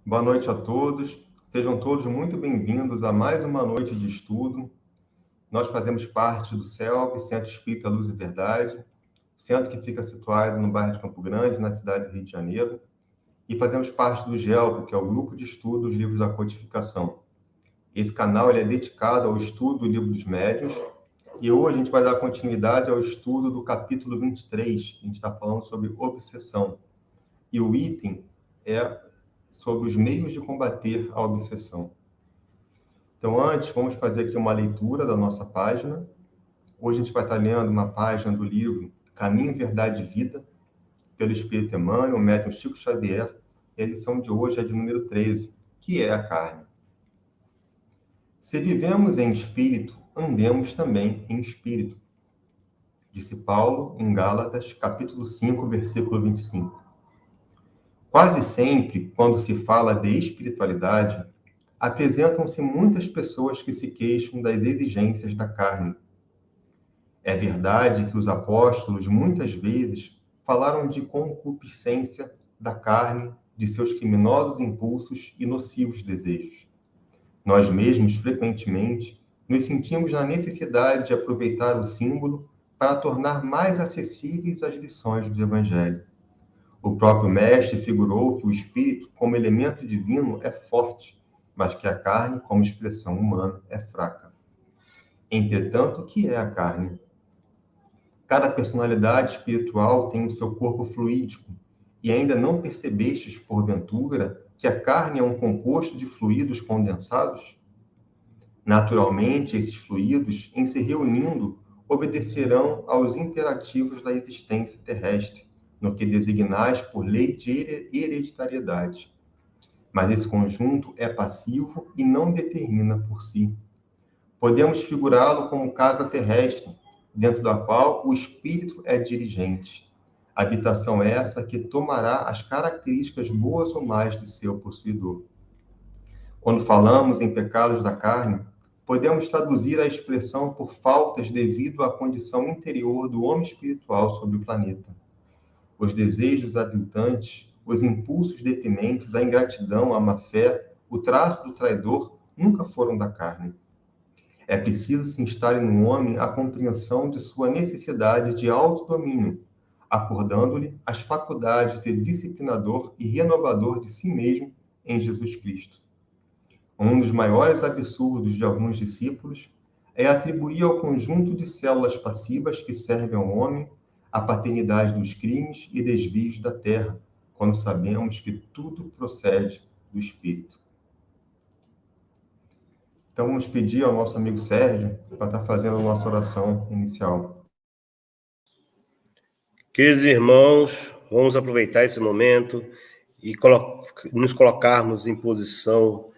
Boa noite a todos. Sejam todos muito bem-vindos a mais uma noite de estudo. Nós fazemos parte do CELB, Centro Espírita Luz e Verdade, centro que fica situado no bairro de Campo Grande, na cidade do Rio de Janeiro, e fazemos parte do GELCO, que é o Grupo de Estudos Livros da Codificação. Esse canal é dedicado ao estudo do Livro dos Médiuns, e hoje a gente vai dar continuidade ao estudo do capítulo 23, a gente está falando sobre obsessão. E o item é sobre os meios de combater a obsessão. Então, antes, vamos fazer aqui uma leitura da nossa página. Hoje a gente vai estar lendo uma página do livro Caminho, Verdade e Vida, pelo Espírito Emmanuel, o médium Chico Xavier, e a lição de hoje é de número 13, que é a carne. Se vivemos em espírito, andemos também em espírito. Disse Paulo em Gálatas, capítulo 5, versículo 25. Quase sempre, quando se fala de espiritualidade, apresentam-se muitas pessoas que se queixam das exigências da carne. É verdade que os apóstolos muitas vezes falaram de concupiscência da carne, de seus criminosos impulsos e nocivos desejos. Nós mesmos, frequentemente, nos sentimos na necessidade de aproveitar o símbolo para tornar mais acessíveis as lições do Evangelho. O próprio Mestre figurou que o espírito, como elemento divino, é forte, mas que a carne, como expressão humana, é fraca. Entretanto, o que é a carne? Cada personalidade espiritual tem o seu corpo fluídico, e ainda não percebestes, porventura, que a carne é um composto de fluidos condensados? Naturalmente, esses fluidos, em se reunindo, obedecerão aos imperativos da existência terrestre, no que designais por lei de hereditariedade. Mas esse conjunto é passivo e não determina por si. Podemos figurá-lo como casa terrestre, dentro da qual o espírito é dirigente. Habitação essa que tomará as características boas ou mais de seu possuidor. Quando falamos em pecados da carne, podemos traduzir a expressão por faltas devido à condição interior do homem espiritual sobre o planeta. Os desejos aviltantes, os impulsos deprimentes, a ingratidão, a má-fé, o traço do traidor, nunca foram da carne. É preciso se instalar no homem a compreensão de sua necessidade de autodomínio, acordando-lhe as faculdades de disciplinador e renovador de si mesmo em Jesus Cristo. Um dos maiores absurdos de alguns discípulos é atribuir ao conjunto de células passivas que servem ao homem a paternidade dos crimes e desvios da terra, quando sabemos que tudo procede do Espírito. Então, vamos pedir ao nosso amigo Sérgio para estar fazendo a nossa oração inicial. Queridos irmãos, vamos aproveitar esse momento e nos colocarmos em posição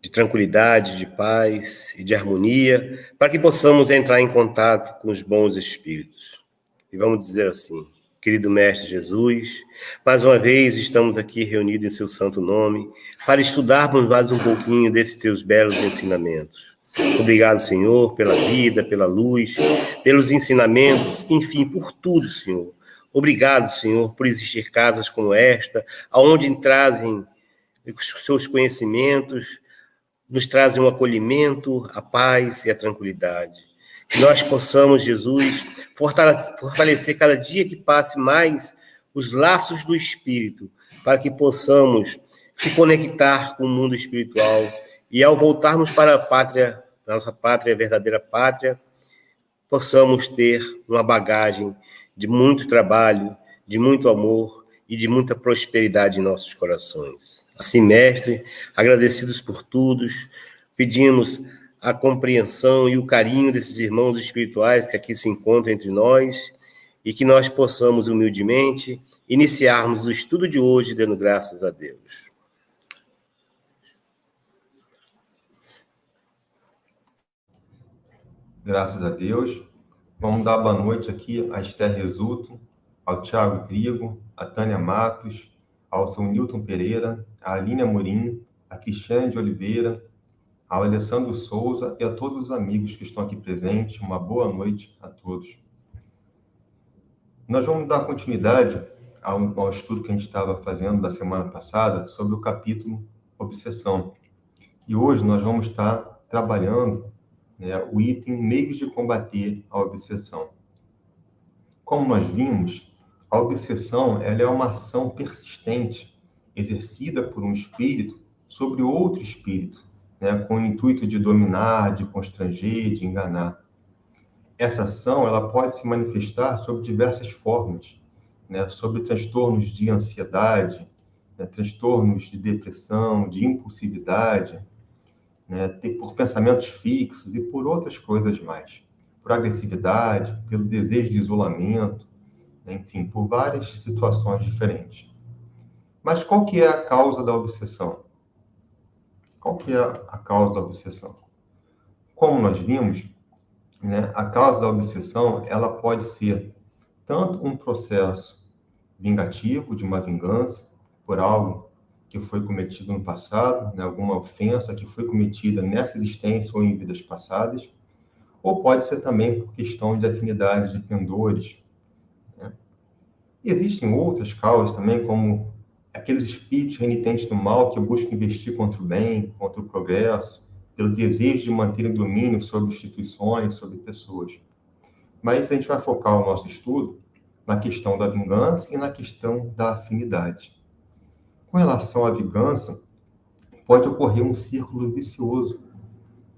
de tranquilidade, de paz e de harmonia, para que possamos entrar em contato com os bons espíritos. E vamos dizer assim: querido Mestre Jesus, mais uma vez estamos aqui reunidos em seu santo nome para estudarmos mais um pouquinho desses teus belos ensinamentos. Obrigado, Senhor, pela vida, pela luz, pelos ensinamentos, enfim, por tudo, Senhor. Obrigado, Senhor, por existir casas como esta, onde trazem os seus conhecimentos, nos trazem o acolhimento, a paz e a tranquilidade. Que nós possamos, Jesus, fortalecer cada dia que passe mais os laços do Espírito, para que possamos se conectar com o mundo espiritual e, ao voltarmos para a pátria, nossa pátria, a verdadeira pátria, possamos ter uma bagagem de muito trabalho, de muito amor e de muita prosperidade em nossos corações. Assim, Mestre, agradecidos por todos, pedimos a compreensão e o carinho desses irmãos espirituais que aqui se encontram entre nós e que nós possamos, humildemente, iniciarmos o estudo de hoje dando graças a Deus. Graças a Deus. Vamos dar boa noite aqui a Esther Resulto, ao Tiago Trigo, a Tânia Matos, ao seu Nilton Pereira, a Aline Amorim, a Cristiane de Oliveira, ao Alessandro Souza e a todos os amigos que estão aqui presentes. Uma boa noite a todos. Nós vamos dar continuidade ao estudo que a gente estava fazendo da semana passada sobre o capítulo Obsessão. E hoje nós vamos estar trabalhando, né, o item Meios de combater a obsessão. Como nós vimos, a obsessão ela é uma ação persistente exercida por um espírito sobre outro espírito, né, com o intuito de dominar, de constranger, de enganar. Essa ação ela pode se manifestar sob diversas formas, né, sobre transtornos de ansiedade, né, transtornos de depressão, de impulsividade, né, por pensamentos fixos e por outras coisas mais, por agressividade, pelo desejo de isolamento, né, enfim, por várias situações diferentes. Mas qual que é a causa da obsessão? Qual que é a causa da obsessão? Como nós vimos, né, a causa da obsessão ela pode ser tanto um processo vingativo, de uma vingança, por algo que foi cometido no passado, né, alguma ofensa que foi cometida nessa existência ou em vidas passadas, ou pode ser também por questão de afinidade de pendores, né? Existem outras causas também, como aqueles espíritos renitentes do mal que buscam investir contra o bem, contra o progresso, pelo desejo de manter o domínio sobre instituições, sobre pessoas. Mas a gente vai focar o nosso estudo na questão da vingança e na questão da afinidade. Com relação à vingança, pode ocorrer um círculo vicioso,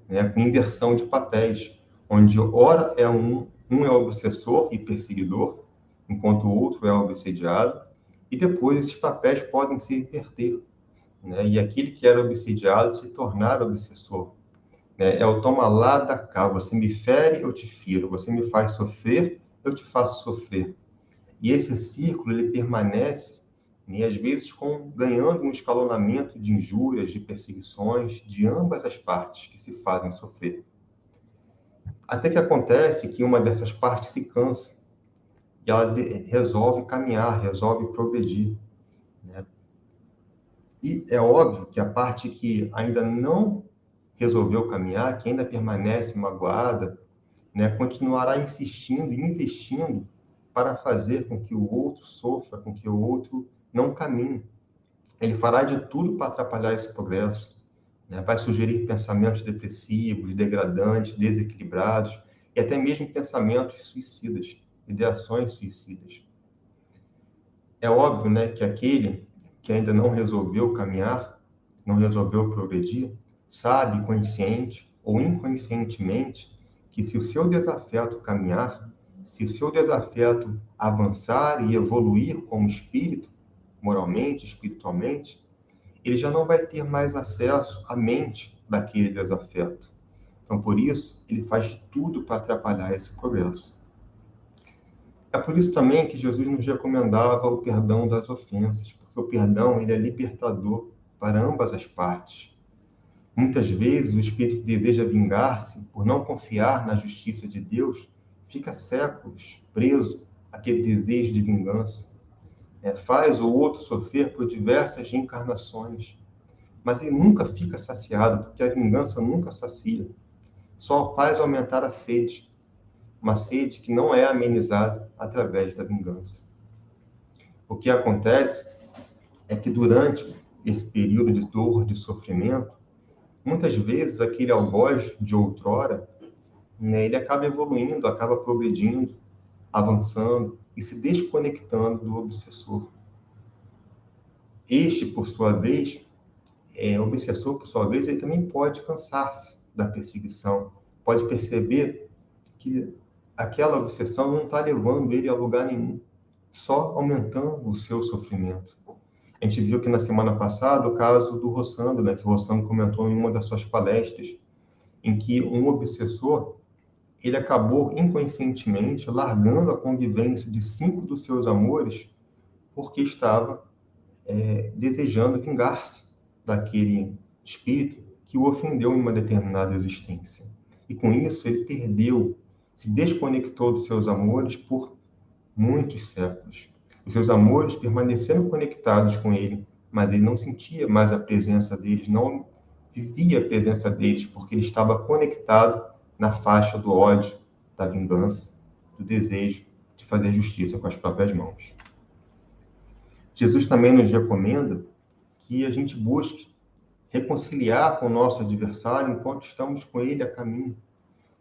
né, com inversão de papéis, onde ora um é o obsessor e perseguidor, enquanto o outro é o obsediado, e depois esses papéis podem se inverter, né, e aquele que era obsediado se tornar obsessor. Né, é o toma lá da cá, você me fere, eu te firo, você me faz sofrer, eu te faço sofrer. E esse círculo ele permanece, né, às vezes ganhando um escalonamento de injúrias, de perseguições de ambas as partes que se fazem sofrer. Até que acontece que uma dessas partes se cansa e ela resolve caminhar, resolve progredir, né? E é óbvio que a parte que ainda não resolveu caminhar, que ainda permanece magoada, né, continuará insistindo e investindo para fazer com que o outro sofra, com que o outro não caminhe. Ele fará de tudo para atrapalhar esse progresso, né? Vai sugerir pensamentos depressivos, degradantes, desequilibrados, e até mesmo pensamentos suicidas, ideações suicidas. É óbvio, né, que aquele que ainda não resolveu caminhar, não resolveu progredir, sabe, consciente ou inconscientemente, que se o seu desafeto caminhar, se o seu desafeto avançar e evoluir como espírito, moralmente, espiritualmente, ele já não vai ter mais acesso à mente daquele desafeto. Então, por isso, ele faz tudo para atrapalhar esse progresso. É por isso também que Jesus nos recomendava o perdão das ofensas, porque o perdão ele é libertador para ambas as partes. Muitas vezes, o espírito que deseja vingar-se, por não confiar na justiça de Deus, fica séculos preso àquele desejo de vingança. Faz o outro sofrer por diversas reencarnações, mas ele nunca fica saciado, porque a vingança nunca sacia. Só faz aumentar a sede, uma sede que não é amenizada através da vingança. O que acontece é que durante esse período de dor, de sofrimento, muitas vezes aquele algoz de outrora, né, ele acaba evoluindo, acaba progredindo, avançando e se desconectando do obsessor. Este, por sua vez, o obsessor, por sua vez, ele também pode cansar-se da perseguição, pode perceber que aquela obsessão não está levando ele a lugar nenhum, só aumentando o seu sofrimento. A gente viu que na semana passada o caso do Rossando, né, que o Rossando comentou em uma das suas palestras, em que um obsessor ele acabou inconscientemente largando a convivência de 5 dos seus amores porque estava desejando vingar-se daquele espírito que o ofendeu em uma determinada existência. E com isso ele perdeu, se desconectou dos seus amores por muitos séculos. Os seus amores permaneceram conectados com ele, mas ele não sentia mais a presença deles, não vivia a presença deles, porque ele estava conectado na faixa do ódio, da vingança, do desejo de fazer justiça com as próprias mãos. Jesus também nos recomenda que a gente busque reconciliar com o nosso adversário enquanto estamos com ele a caminho,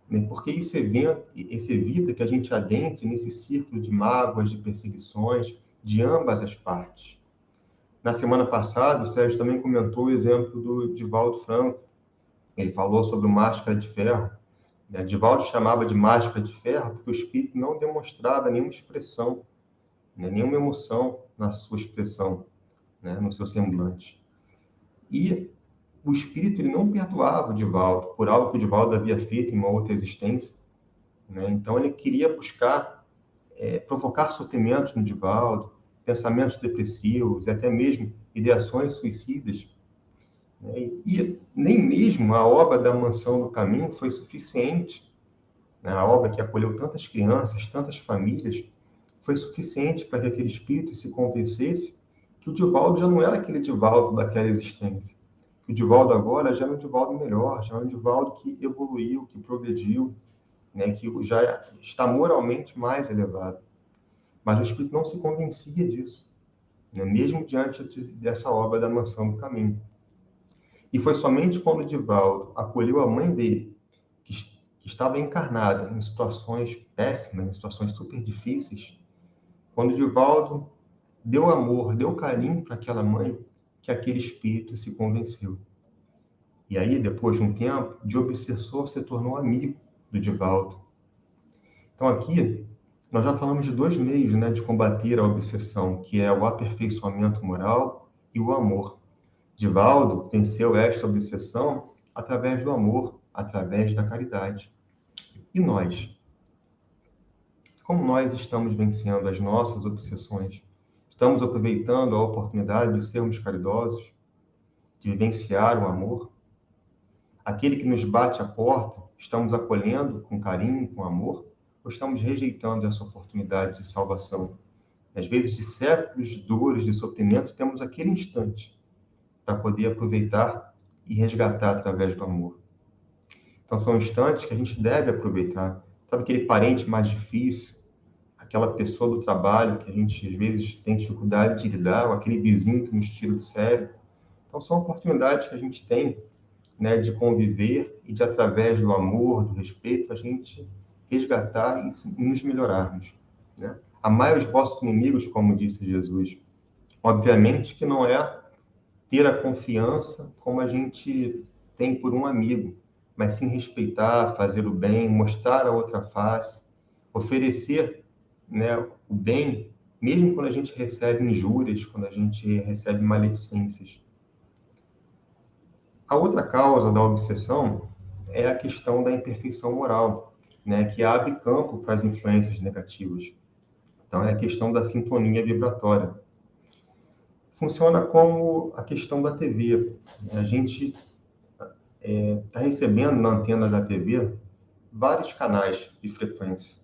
né? Porque isso evita que a gente adentre nesse círculo de mágoas, de perseguições, de ambas as partes. Na semana passada, o Sérgio também comentou o exemplo do Divaldo Franco. Ele falou sobre o Máscara de Ferro. Divaldo chamava de Máscara de Ferro porque o espírito não demonstrava nenhuma expressão, né, nenhuma emoção na sua expressão, né, no seu semblante. E o espírito ele não perdoava o Divaldo por algo que o Divaldo havia feito em uma outra existência, né? Então ele queria buscar provocar sofrimentos no Divaldo, pensamentos depressivos, e até mesmo ideações suicidas, né? E nem mesmo a obra da Mansão do Caminho foi suficiente, né? A obra que acolheu tantas crianças, tantas famílias, foi suficiente para que aquele espírito se convencesse que o Divaldo já não era aquele Divaldo daquela existência. Que o Divaldo agora já era um Divaldo melhor, já era um Divaldo que evoluiu, que progrediu, né? Que já está moralmente mais elevado. Mas o espírito não se convencia disso, né? Mesmo diante dessa obra da Mansão do Caminho. E foi somente quando o Divaldo acolheu a mãe dele, que estava encarnada em situações péssimas, em situações super difíceis, quando o Divaldo deu amor, deu carinho para aquela mãe, que aquele espírito se convenceu. E aí, depois de um tempo, de obsessor se tornou amigo do Divaldo. Então, aqui, nós já falamos de dois meios, né, de combater a obsessão, que é o aperfeiçoamento moral e o amor. Divaldo venceu esta obsessão através do amor, através da caridade. E nós? Como nós estamos vencendo as nossas obsessões? Estamos aproveitando a oportunidade de sermos caridosos, de vivenciar o amor? Aquele que nos bate à porta, estamos acolhendo com carinho, com amor, ou estamos rejeitando essa oportunidade de salvação? Às vezes, de séculos de dores, de sofrimento, temos aquele instante para poder aproveitar e resgatar através do amor. Então, são instantes que a gente deve aproveitar. Sabe aquele parente mais difícil, aquela pessoa do trabalho que a gente, às vezes, tem dificuldade de lidar, ou aquele vizinho que nos tira do sério? Então, são oportunidades que a gente tem, né, de conviver e de, através do amor, do respeito, a gente resgatar e nos melhorarmos, né? Amai os vossos inimigos, como disse Jesus. Obviamente que não é ter a confiança como a gente tem por um amigo, mas sim respeitar, fazer o bem, mostrar a outra face, oferecer, né, o bem, mesmo quando a gente recebe injúrias, quando a gente recebe maledicências. A outra causa da obsessão é a questão da imperfeição moral, né, que abre campo para as influências negativas. Então, é a questão da sintonia vibratória. Funciona como a questão da TV. A gente está recebendo na antena da TV vários canais de frequência.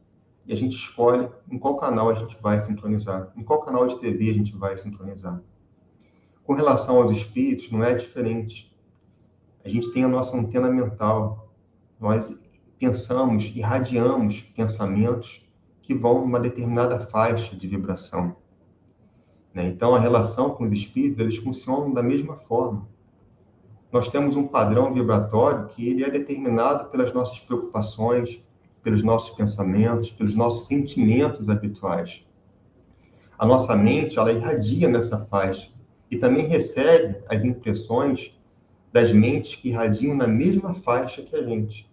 E a gente escolhe em qual canal a gente vai sintonizar, em qual canal de TV a gente vai sintonizar. Com relação aos espíritos, não é diferente. A gente tem a nossa antena mental. Nós pensamos, irradiamos pensamentos que vão numa determinada faixa de vibração, né? Então, a relação com os espíritos, eles funcionam da mesma forma. Nós temos um padrão vibratório que ele é determinado pelas nossas preocupações, pelos nossos pensamentos, pelos nossos sentimentos habituais. A nossa mente, ela irradia nessa faixa e também recebe as impressões das mentes que irradiam na mesma faixa que a gente.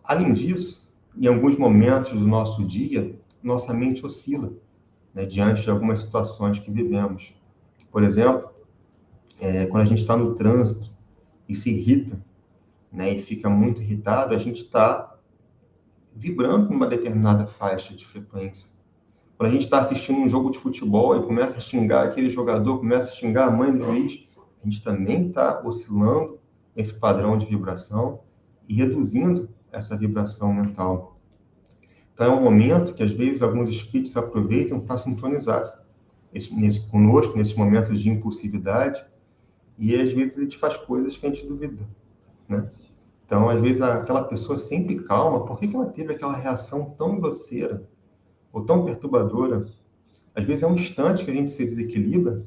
Além disso, em alguns momentos do nosso dia, nossa mente oscila, né, diante de algumas situações que vivemos. Por exemplo, quando a gente está no trânsito e se irrita, né, e fica muito irritado, a gente está vibrando numa determinada faixa de frequência. Quando a gente está assistindo um jogo de futebol e começa a xingar aquele jogador, começa a xingar a mãe do juiz, a gente também está oscilando esse padrão de vibração e reduzindo essa vibração mental. Então, é um momento que, às vezes, alguns espíritos aproveitam para sintonizar conosco, nesses momentos de impulsividade, e, às vezes, a gente faz coisas que a gente duvida, né? Então, às vezes, aquela pessoa sempre calma, por que ela teve aquela reação tão grosseira ou tão perturbadora? Às vezes é um instante que a gente se desequilibra,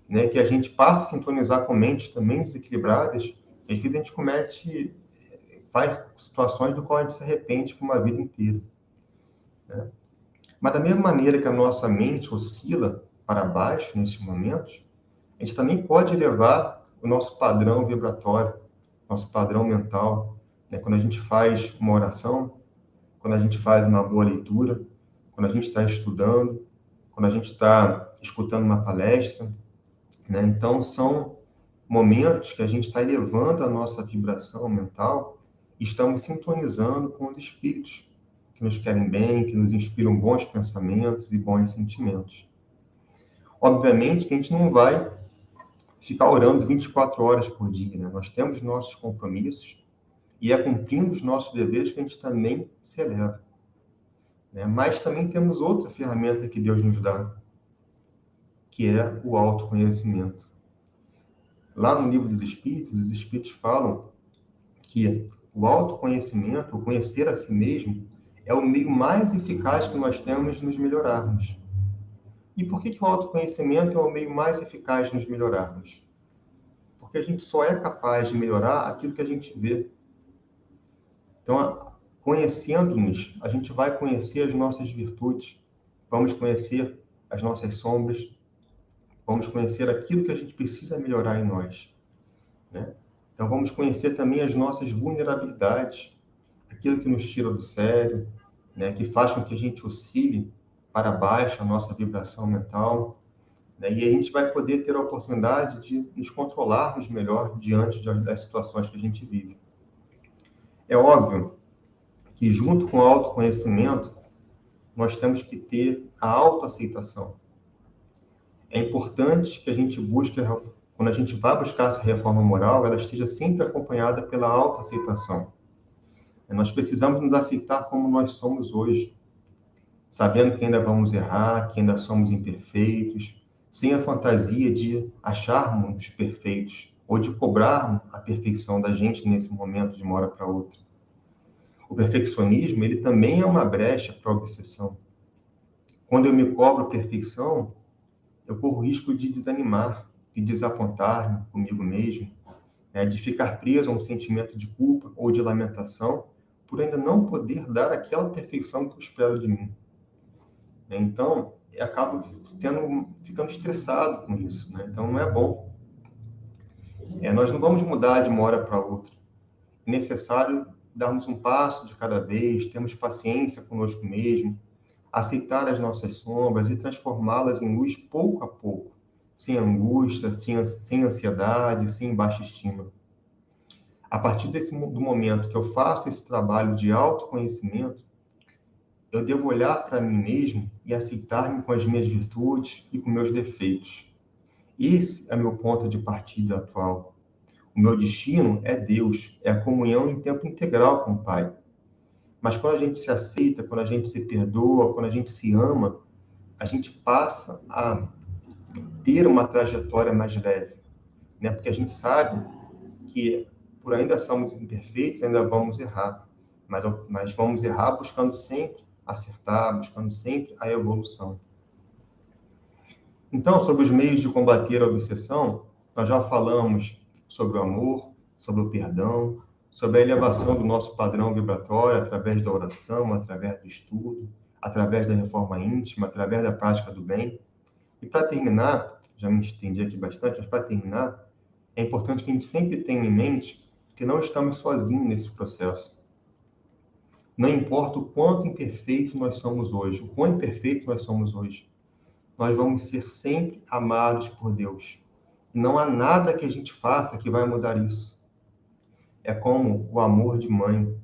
né, que a gente passa a sintonizar com mentes também desequilibradas, e às vezes a gente faz situações do qual a gente se arrepende por uma vida inteira, né? Mas da mesma maneira que a nossa mente oscila para baixo nesses momentos, a gente também pode elevar o nosso padrão vibratório, nosso padrão mental, né? Quando a gente faz uma oração, quando a gente faz uma boa leitura, quando a gente está estudando, quando a gente está escutando uma palestra, né? Então, são momentos que a gente está elevando a nossa vibração mental e estamos sintonizando com os espíritos que nos querem bem, que nos inspiram bons pensamentos e bons sentimentos. Obviamente que a gente não vai ficar orando 24 horas por dia, né? Nós temos nossos compromissos e é cumprindo os nossos deveres que a gente também se eleva, né? Mas também temos outra ferramenta que Deus nos dá, que é o autoconhecimento. Lá no Livro dos Espíritos, os Espíritos falam que o autoconhecimento, o conhecer a si mesmo, é o meio mais eficaz que nós temos de nos melhorarmos. E por que o autoconhecimento é o meio mais eficaz de nos melhorarmos? Porque a gente só é capaz de melhorar aquilo que a gente vê. Então, conhecendo-nos, a gente vai conhecer as nossas virtudes, vamos conhecer as nossas sombras, vamos conhecer aquilo que a gente precisa melhorar em nós, né? Então, vamos conhecer também as nossas vulnerabilidades, aquilo que nos tira do sério, né? Que faz com que a gente oscile para baixo a nossa vibração mental, né? E a gente vai poder ter a oportunidade de nos controlarmos melhor diante das situações que a gente vive. É óbvio que, junto com o autoconhecimento, nós temos que ter a autoaceitação. É importante que a gente busque, quando a gente vai buscar essa reforma moral, ela esteja sempre acompanhada pela autoaceitação. Nós precisamos nos aceitar como nós somos hoje, sabendo que ainda vamos errar, que ainda somos imperfeitos, sem a fantasia de acharmos perfeitos ou de cobrarmos a perfeição da gente nesse momento de uma hora para outra. O perfeccionismo, ele também é uma brecha para a obsessão. Quando eu me cobro perfeição, eu corro o risco de desanimar, de desapontar-me comigo mesmo, né, de ficar preso a um sentimento de culpa ou de lamentação por ainda não poder dar aquela perfeição que eu espero de mim. Então, eu acabo ficando estressado com isso, né? Então, não é bom. Nós não vamos mudar de uma hora para outra. É necessário darmos um passo de cada vez, termos paciência conosco mesmo, aceitar as nossas sombras e transformá-las em luz pouco a pouco, sem angústia, sem ansiedade, sem baixa estima. A partir do momento que eu faço esse trabalho de autoconhecimento, eu devo olhar para mim mesmo e aceitar-me com as minhas virtudes e com meus defeitos. Esse é meu ponto de partida atual. O meu destino é Deus, é a comunhão em tempo integral com o Pai. Mas quando a gente se aceita, quando a gente se perdoa, quando a gente se ama, a gente passa a ter uma trajetória mais leve, né? Porque a gente sabe que, por ainda somos imperfeitos, ainda vamos errar. Mas vamos errar buscando sempre acertar, buscando sempre a evolução. Então, sobre os meios de combater a obsessão, nós já falamos sobre o amor, sobre o perdão, sobre a elevação do nosso padrão vibratório através da oração, através do estudo, através da reforma íntima, através da prática do bem. E para terminar, já me estendi aqui bastante, mas para terminar, é importante que a gente sempre tenha em mente que não estamos sozinhos nesse processo. Não importa o quanto imperfeito nós somos hoje, o quão imperfeito nós somos hoje, nós vamos ser sempre amados por Deus. E não há nada que a gente faça que vai mudar isso. É como o amor de mãe.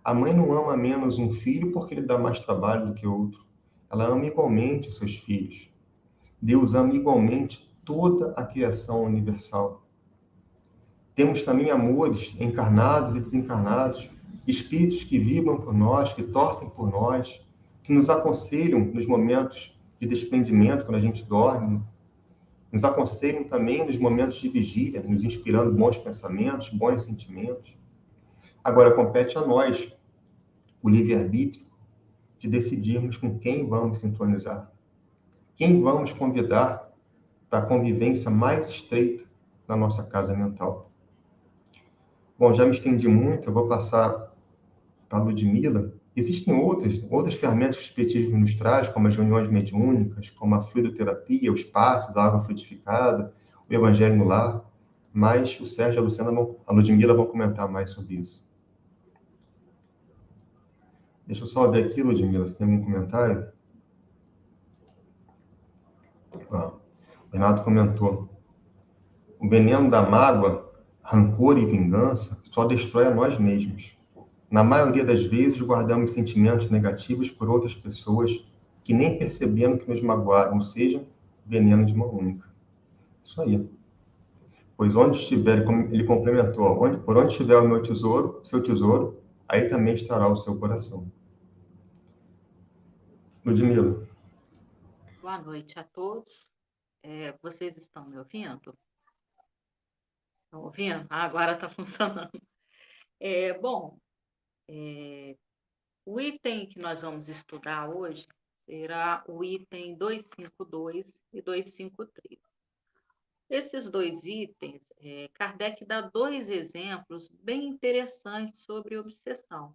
A mãe não ama menos um filho porque ele dá mais trabalho do que outro. Ela ama igualmente os seus filhos. Deus ama igualmente toda a criação universal. Temos também amores encarnados e desencarnados, espíritos que vibram por nós, que torcem por nós, que nos aconselham nos momentos de desprendimento, quando a gente dorme, nos aconselham também nos momentos de vigília, nos inspirando bons pensamentos, bons sentimentos. Agora, compete a nós o livre-arbítrio de decidirmos com quem vamos sintonizar. Quem vamos convidar para a convivência mais estreita na nossa casa mental? Bom, já me estendi muito, eu vou passar para a Ludmila. Existem outras ferramentas que o Espiritismo nos traz, como as reuniões mediúnicas, como a fluidoterapia, os passos, a água fluidificada, o Evangelho no Lar, mas o Sérgio e a Luciana, a Ludmila vão comentar mais sobre isso. Deixa eu só ver aqui, Ludmila, se tem algum comentário. O Renato comentou: o veneno da mágoa, rancor e vingança só destrói a nós mesmos. Na maioria das vezes, guardamos sentimentos negativos por outras pessoas que nem percebendo que nos magoaram, ou seja, veneno de mão única. Isso aí. Pois onde estiver, ele complementou, por onde estiver o meu tesouro, seu tesouro, aí também estará o seu coração. Ludmila. Boa noite a todos. Vocês estão me ouvindo? Estão ouvindo? Agora está funcionando. O item que nós vamos estudar hoje será o item 252 e 253. Esses dois itens, Kardec dá dois exemplos bem interessantes sobre obsessão.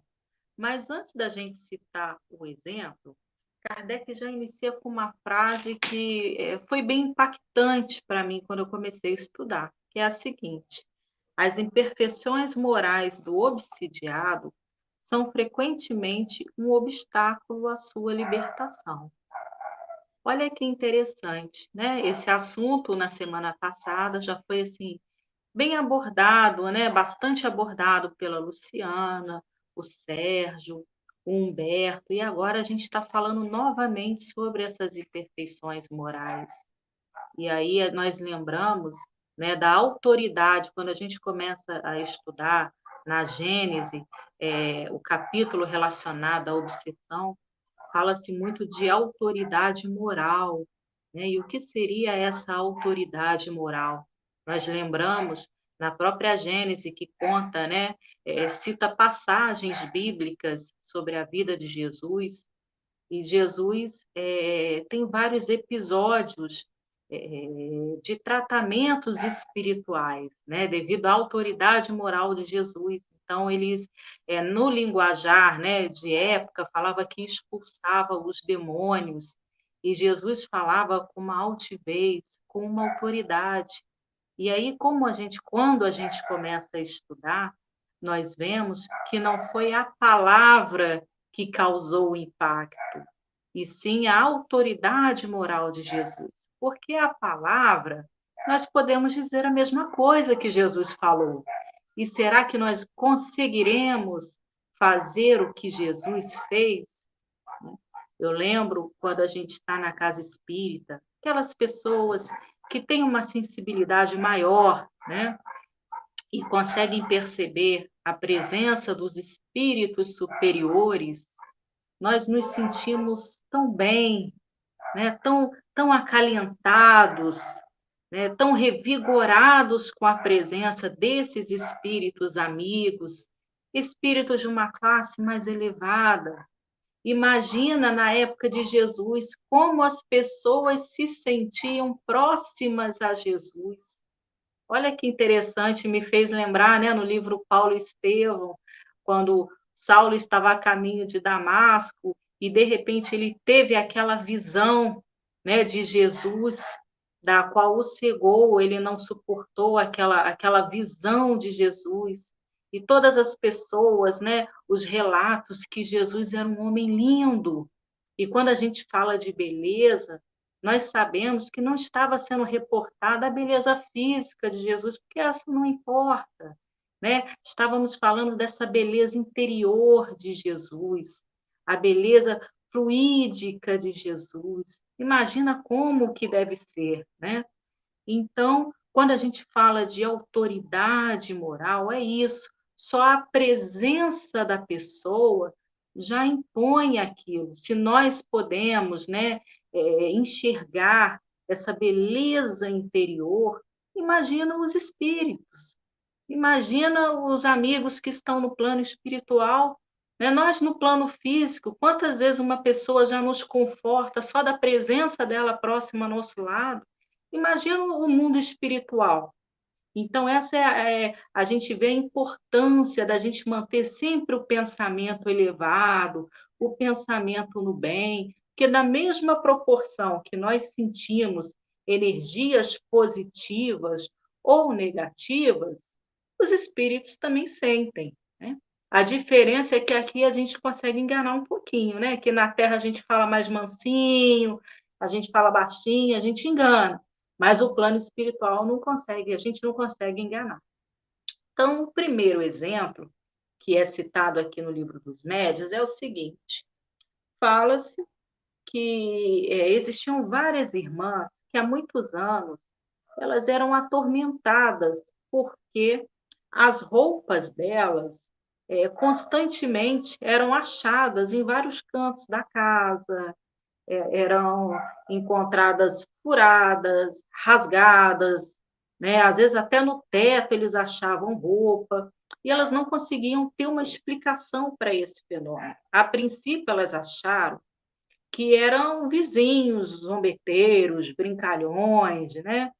Mas antes da gente citar o exemplo, Kardec já inicia com uma frase que foi bem impactante para mim quando eu comecei a estudar, que é a seguinte: as imperfeições morais do obsidiado são frequentemente um obstáculo à sua libertação. Olha que interessante, né? Esse assunto na semana passada já foi assim bem abordado, né? Bastante abordado pela Luciana, o Sérgio, o Humberto, e agora a gente está falando novamente sobre essas imperfeições morais. E aí nós lembramos, né, da autoridade, quando a gente começa a estudar na Gênese, o capítulo relacionado à obsessão, fala-se muito de autoridade moral, né? E o que seria essa autoridade moral? Nós lembramos na própria Gênese que conta, né, cita passagens bíblicas sobre a vida de Jesus, e Jesus tem vários episódios de tratamentos espirituais, né, devido à autoridade moral de Jesus. Então, eles, no linguajar, né, de época, falava que expulsava os demônios, e Jesus falava com uma altivez, com uma autoridade. E aí, quando a gente começa a estudar, nós vemos que não foi a palavra que causou o impacto, e sim a autoridade moral de Jesus. Porque a palavra, nós podemos dizer a mesma coisa que Jesus falou. E será que nós conseguiremos fazer o que Jesus fez? Eu lembro quando a gente está na casa espírita, aquelas pessoas que têm uma sensibilidade maior, né? E conseguem perceber a presença dos espíritos superiores, nós nos sentimos tão bem, né? Tão acalentados, né? Tão revigorados com a presença desses espíritos amigos, espíritos de uma classe mais elevada. Imagina na época de Jesus como as pessoas se sentiam próximas a Jesus. Olha que interessante, me fez lembrar, né, no livro Paulo e Estevão, quando Saulo estava a caminho de Damasco e de repente ele teve aquela visão, né, de Jesus, da qual o cegou, ele não suportou aquela visão de Jesus. E todas as pessoas, né, os relatos que Jesus era um homem lindo. E quando a gente fala de beleza, nós sabemos que não estava sendo reportada a beleza física de Jesus, porque essa não importa, né? Estávamos falando dessa beleza interior de Jesus, a beleza fluídica de Jesus. Imagina como que deve ser, né? Então, quando a gente fala de autoridade moral, é isso. Só a presença da pessoa já impõe aquilo. Se nós podemos, né, enxergar essa beleza interior, imagina os espíritos. Imagina os amigos que estão no plano espiritual, né? Nós, no plano físico, quantas vezes uma pessoa já nos conforta só da presença dela próxima ao nosso lado? Imagina o mundo espiritual. Então, essa a gente vê a importância da gente manter sempre o pensamento elevado, o pensamento no bem, porque na mesma proporção que nós sentimos energias positivas ou negativas, os espíritos também sentem, né? A diferença é que aqui a gente consegue enganar um pouquinho, né? Que na Terra a gente fala mais mansinho, a gente fala baixinho, a gente engana. Mas o plano espiritual não consegue, a gente não consegue enganar. Então, o primeiro exemplo, que é citado aqui no Livro dos Médiuns, é o seguinte: fala-se que existiam várias irmãs que há muitos anos elas eram atormentadas porque as roupas delas constantemente eram achadas em vários cantos da casa, eram encontradas furadas, rasgadas, né? Às vezes até no teto eles achavam roupa, e elas não conseguiam ter uma explicação para esse fenômeno. A princípio, elas acharam que eram vizinhos, zombeteiros, brincalhões, né?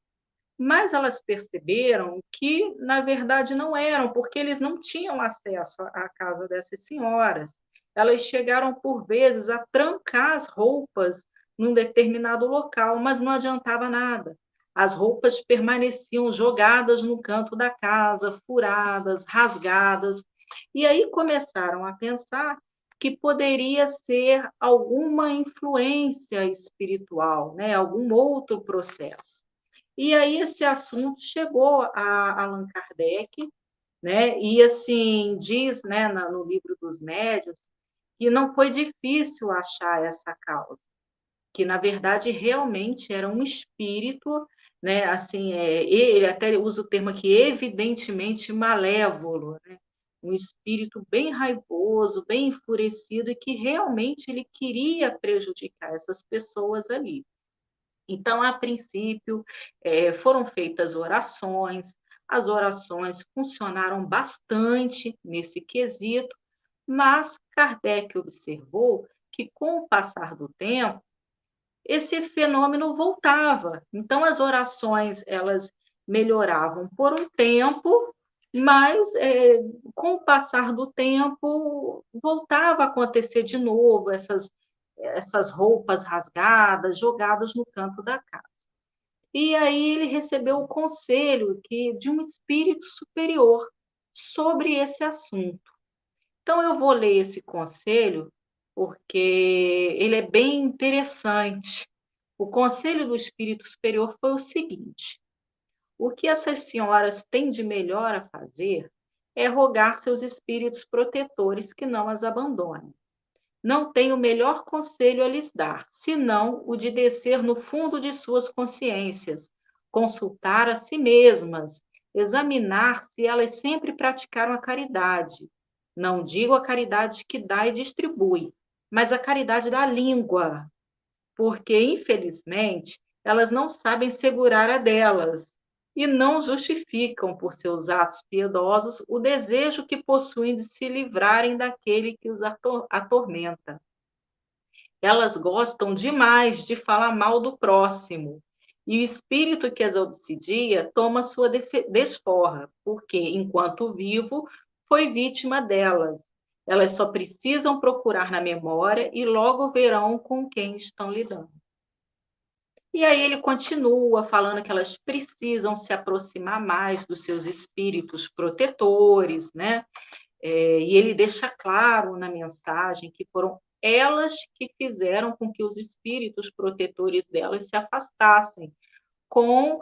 Mas elas perceberam que, na verdade, não eram, porque eles não tinham acesso à casa dessas senhoras. Elas chegaram, por vezes, a trancar as roupas num determinado local, mas não adiantava nada. As roupas permaneciam jogadas no canto da casa, furadas, rasgadas. E aí começaram a pensar que poderia ser alguma influência espiritual, né? Algum outro processo. E aí esse assunto chegou a Allan Kardec, né? E assim diz, né, no Livro dos Médiuns, que não foi difícil achar essa causa, que na verdade realmente era um espírito, né? Assim, ele até usa o termo aqui, evidentemente malévolo, né? Um espírito bem raivoso, bem enfurecido e que realmente ele queria prejudicar essas pessoas ali. Então, a princípio, foram feitas orações, as orações funcionaram bastante nesse quesito, mas Kardec observou que, com o passar do tempo, esse fenômeno voltava. Então, as orações elas melhoravam por um tempo, mas com o passar do tempo voltava a acontecer de novo essas roupas rasgadas, jogadas no canto da casa. E aí ele recebeu o conselho de um espírito superior sobre esse assunto. Então eu vou ler esse conselho porque ele é bem interessante. O conselho do espírito superior foi o seguinte: o que essas senhoras têm de melhor a fazer é rogar seus espíritos protetores que não as abandonem. Não tenho melhor conselho a lhes dar, senão o de descer no fundo de suas consciências, consultar a si mesmas, examinar se elas sempre praticaram a caridade. Não digo a caridade que dá e distribui, mas a caridade da língua, porque, infelizmente, elas não sabem segurar a delas e não justificam por seus atos piedosos o desejo que possuem de se livrarem daquele que os atormenta. Elas gostam demais de falar mal do próximo, e o espírito que as obsidia toma sua desforra, porque, enquanto vivo, foi vítima delas. Elas só precisam procurar na memória e logo verão com quem estão lidando. E aí ele continua falando que elas precisam se aproximar mais dos seus espíritos protetores, né? E ele deixa claro na mensagem que foram elas que fizeram com que os espíritos protetores delas se afastassem com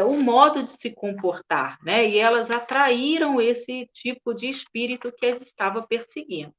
o modo de se comportar, né? E elas atraíram esse tipo de espírito que as estava perseguindo.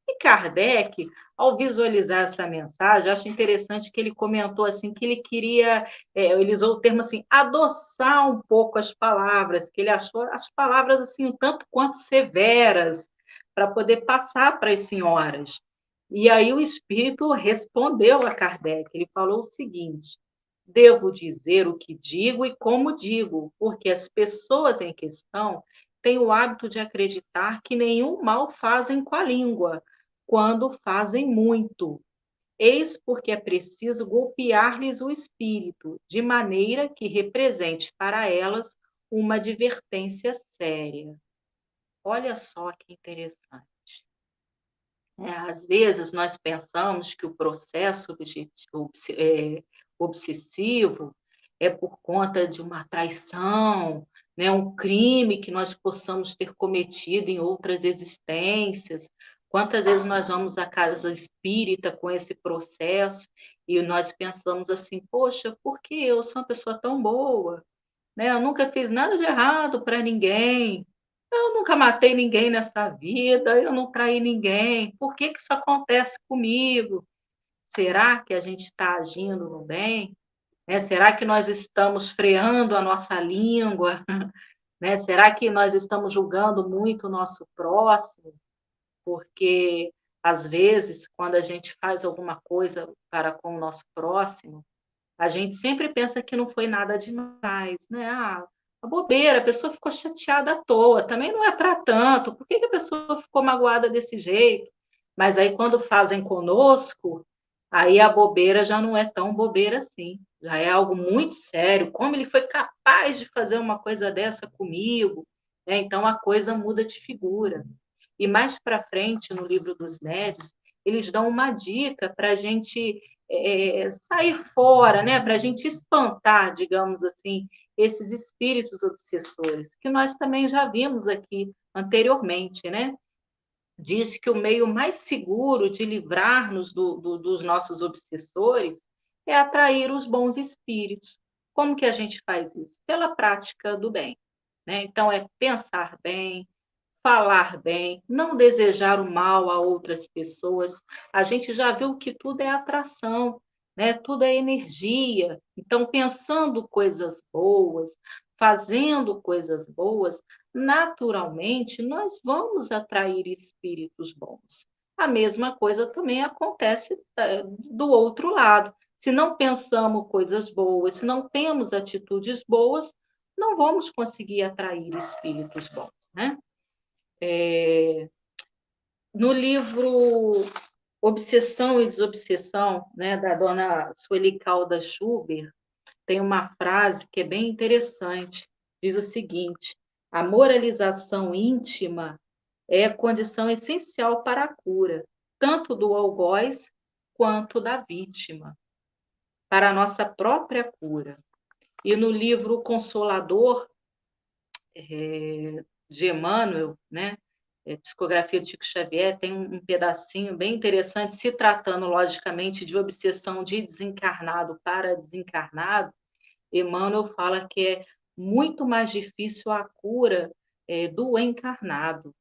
E Kardec, ao visualizar essa mensagem, eu acho interessante que ele comentou assim que ele queria, ele usou o termo assim, adoçar um pouco as palavras, que ele achou as palavras assim um tanto quanto severas para poder passar para as senhoras. E aí o espírito respondeu a Kardec, ele falou o seguinte: devo dizer o que digo e como digo, porque as pessoas em questão têm o hábito de acreditar que nenhum mal fazem com a língua, quando fazem muito. Eis porque é preciso golpear-lhes o espírito, de maneira que represente para elas uma advertência séria. Olha só que interessante. Às vezes nós pensamos que o processo obsessivo é por conta de uma traição, né, um crime que nós possamos ter cometido em outras existências. Quantas vezes nós vamos à casa espírita com esse processo e nós pensamos assim, poxa, por que eu sou uma pessoa tão boa? Né? Eu nunca fiz nada de errado para ninguém, eu nunca matei ninguém nessa vida, eu não traí ninguém. Por que que isso acontece comigo? Será que a gente está agindo no bem? Né? Será que nós estamos freando a nossa língua? Né? Será que nós estamos julgando muito o nosso próximo? Porque, às vezes, quando a gente faz alguma coisa para com o nosso próximo, a gente sempre pensa que não foi nada demais, né? Ah, a bobeira, a pessoa ficou chateada à toa, também não é para tanto, por que que a pessoa ficou magoada desse jeito? Mas aí, quando fazem conosco, aí a bobeira já não é tão bobeira assim, já é algo muito sério. Como ele foi capaz de fazer uma coisa dessa comigo? Né? Então, a coisa muda de figura. E mais para frente, no livro dos médios, eles dão uma dica para a gente sair fora, né? Para a gente espantar, digamos assim, esses espíritos obsessores, que nós também já vimos aqui anteriormente, né? Diz que o meio mais seguro de livrar-nos dos nossos obsessores é atrair os bons espíritos. Como que a gente faz isso? Pela prática do bem. Né? Então, é pensar bem, falar bem, não desejar o mal a outras pessoas. A gente já viu que tudo é atração, né? Tudo é energia. Então, pensando coisas boas, fazendo coisas boas, naturalmente nós vamos atrair espíritos bons. A mesma coisa também acontece do outro lado. Se não pensamos coisas boas, se não temos atitudes boas, não vamos conseguir atrair espíritos bons, né? No livro Obsessão e Desobsessão, né, da dona Sueli Caldas Schubert, tem uma frase que é bem interessante. Diz o seguinte: a moralização íntima é a condição essencial para a cura, tanto do algoz quanto da vítima, para a nossa própria cura. E no livro Consolador, de Emmanuel, né, Psicografia de Chico Xavier, tem um pedacinho bem interessante, se tratando, logicamente, de obsessão de desencarnado para desencarnado. Emmanuel fala que é muito mais difícil a cura do encarnado,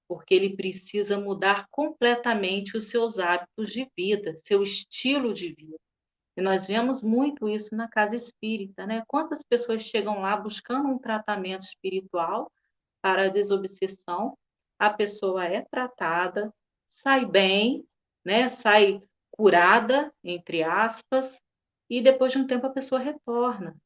porque ele precisa mudar completamente os seus hábitos de vida, seu estilo de vida. E nós vemos muito isso na casa espírita, né? Quantas pessoas chegam lá buscando um tratamento espiritual para a desobsessão, a pessoa é tratada, sai bem, né? Sai curada, entre aspas, e depois de um tempo a pessoa retorna.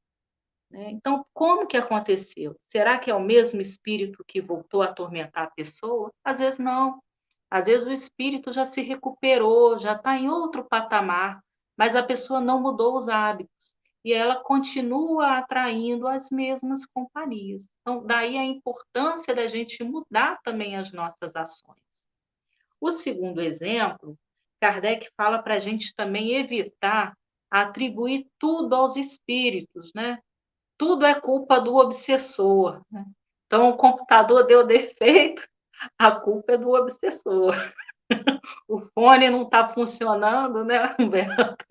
Né? Então, como que aconteceu? Será que é o mesmo espírito que voltou a atormentar a pessoa? Às vezes não. Às vezes o espírito já se recuperou, já está em outro patamar, mas a pessoa não mudou os hábitos e ela continua atraindo as mesmas companhias. Então, daí a importância da gente mudar também as nossas ações. O segundo exemplo, Kardec fala para a gente também evitar atribuir tudo aos espíritos, né? Tudo é culpa do obsessor. Né? Então, o computador deu defeito, a culpa é do obsessor. O fone não está funcionando, né, Humberto?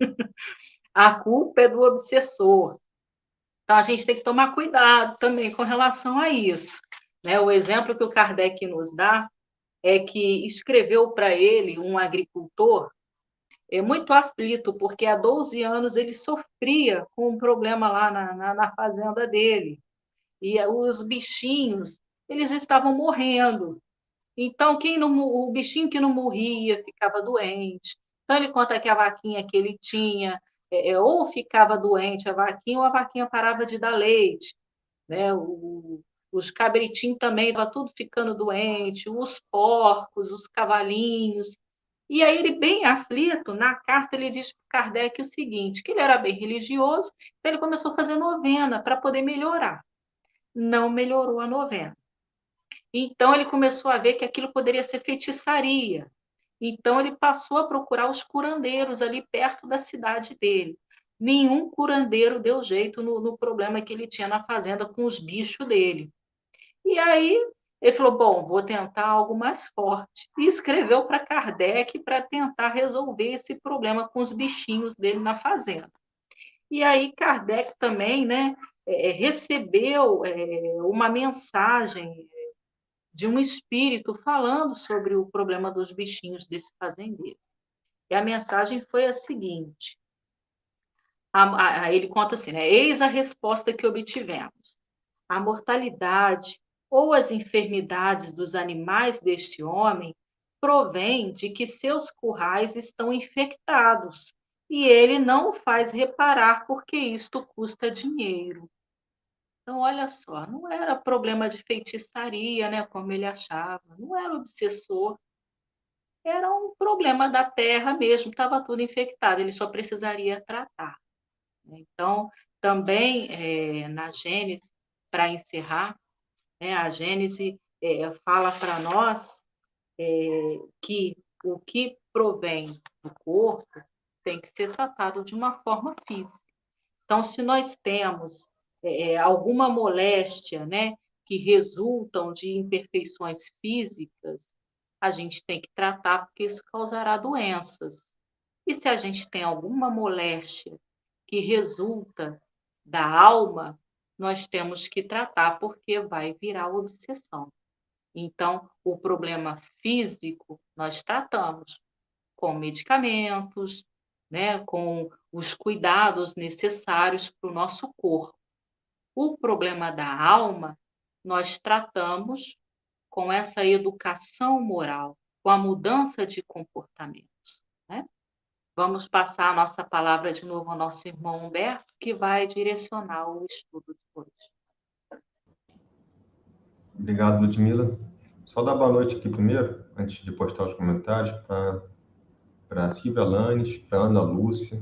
A culpa é do obsessor. Então, a gente tem que tomar cuidado também com relação a isso. Né? O exemplo que o Kardec nos dá é que escreveu para ele um agricultor muito aflito, porque há 12 anos ele sofria com um problema lá na fazenda dele. E os bichinhos, eles estavam morrendo. Então, o bichinho que não morria ficava doente. Então, ele conta que a vaquinha que ele tinha, ou ficava doente a vaquinha, ou a vaquinha parava de dar leite. Né? os cabritinhos também, estava tudo ficando doente, os porcos, os cavalinhos. E aí ele, bem aflito, na carta ele diz para Kardec o seguinte, que ele era bem religioso, então ele começou a fazer novena para poder melhorar. Não melhorou a novena. Então ele começou a ver que aquilo poderia ser feitiçaria. Então ele passou a procurar os curandeiros ali perto da cidade dele. Nenhum curandeiro deu jeito no problema que ele tinha na fazenda com os bichos dele. E aí ele falou, bom, vou tentar algo mais forte. E escreveu para Kardec para tentar resolver esse problema com os bichinhos dele na fazenda. E aí Kardec também, né, recebeu uma mensagem de um espírito falando sobre o problema dos bichinhos desse fazendeiro. E a mensagem foi a seguinte, ele conta assim, né, eis a resposta que obtivemos. A mortalidade ou as enfermidades dos animais deste homem provém de que seus currais estão infectados e ele não o faz reparar porque isto custa dinheiro. Então, olha só, não era problema de feitiçaria, né, como ele achava, não era obsessor, era um problema da terra mesmo, estava tudo infectado, ele só precisaria tratar. Então, também na Gênesis, para encerrar, a Gênese fala para nós que o que provém do corpo tem que ser tratado de uma forma física. Então, se nós temos alguma moléstia, né, que resultam de imperfeições físicas, a gente tem que tratar porque isso causará doenças. E se a gente tem alguma moléstia que resulta da alma, nós temos que tratar porque vai virar obsessão. Então, o problema físico nós tratamos com medicamentos, né, com os cuidados necessários para o nosso corpo. O problema da alma nós tratamos com essa educação moral, com a mudança de comportamentos, né? Vamos passar a nossa palavra de novo ao nosso irmão Humberto, que vai direcionar o estudo de hoje. Obrigado, Ludmila. Só dar boa noite aqui primeiro, antes de postar os comentários, para a Silvia Lanes, para a Ana Lúcia,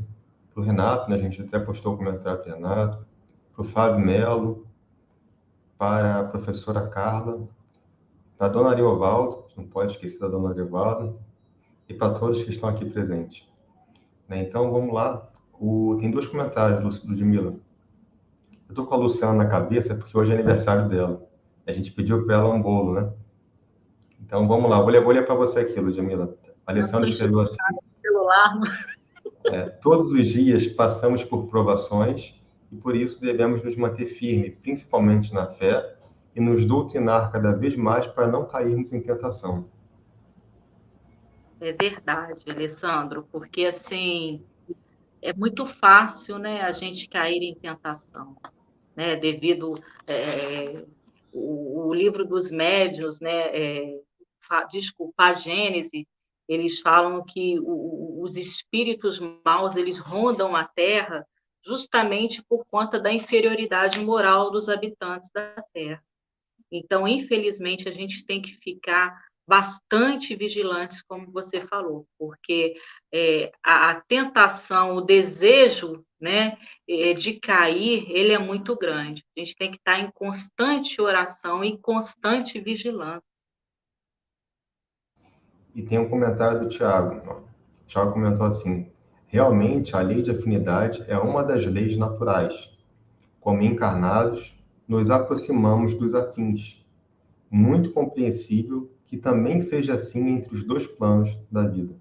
para o Renato, né? A gente até postou o comentário para o Renato, para o Fábio Melo, para a professora Carla, para a dona Ariovaldo, não pode esquecer da dona Ariovaldo, e para todos que estão aqui presentes. Então, vamos lá. Tem 2 comentários, Ludmila. Eu estou com a Luciana na cabeça porque hoje é aniversário dela. A gente pediu para ela um bolo, né? Então, vamos lá. Vou ler para você aqui, Ludmila. A Alessandra escreveu assim. Celular. Todos os dias passamos por provações e por isso devemos nos manter firmes, principalmente na fé, e nos doutrinar cada vez mais para não cairmos em tentação. É verdade, Alessandro, porque assim é muito fácil, né, a gente cair em tentação, né, devido o livro dos médiuns, né, desculpa, a Gênese, eles falam que os espíritos maus eles rondam a Terra justamente por conta da inferioridade moral dos habitantes da Terra. Então, infelizmente, a gente tem que ficar bastante vigilantes, como você falou, porque a tentação, o desejo, né, de cair, ele é muito grande. A gente tem que estar em constante oração e constante vigilância. E tem um comentário do Tiago. O Tiago comentou assim: realmente, a lei de afinidade é uma das leis naturais. Como encarnados, nos aproximamos dos afins. Muito compreensível que também seja assim entre os 2 planos da vida.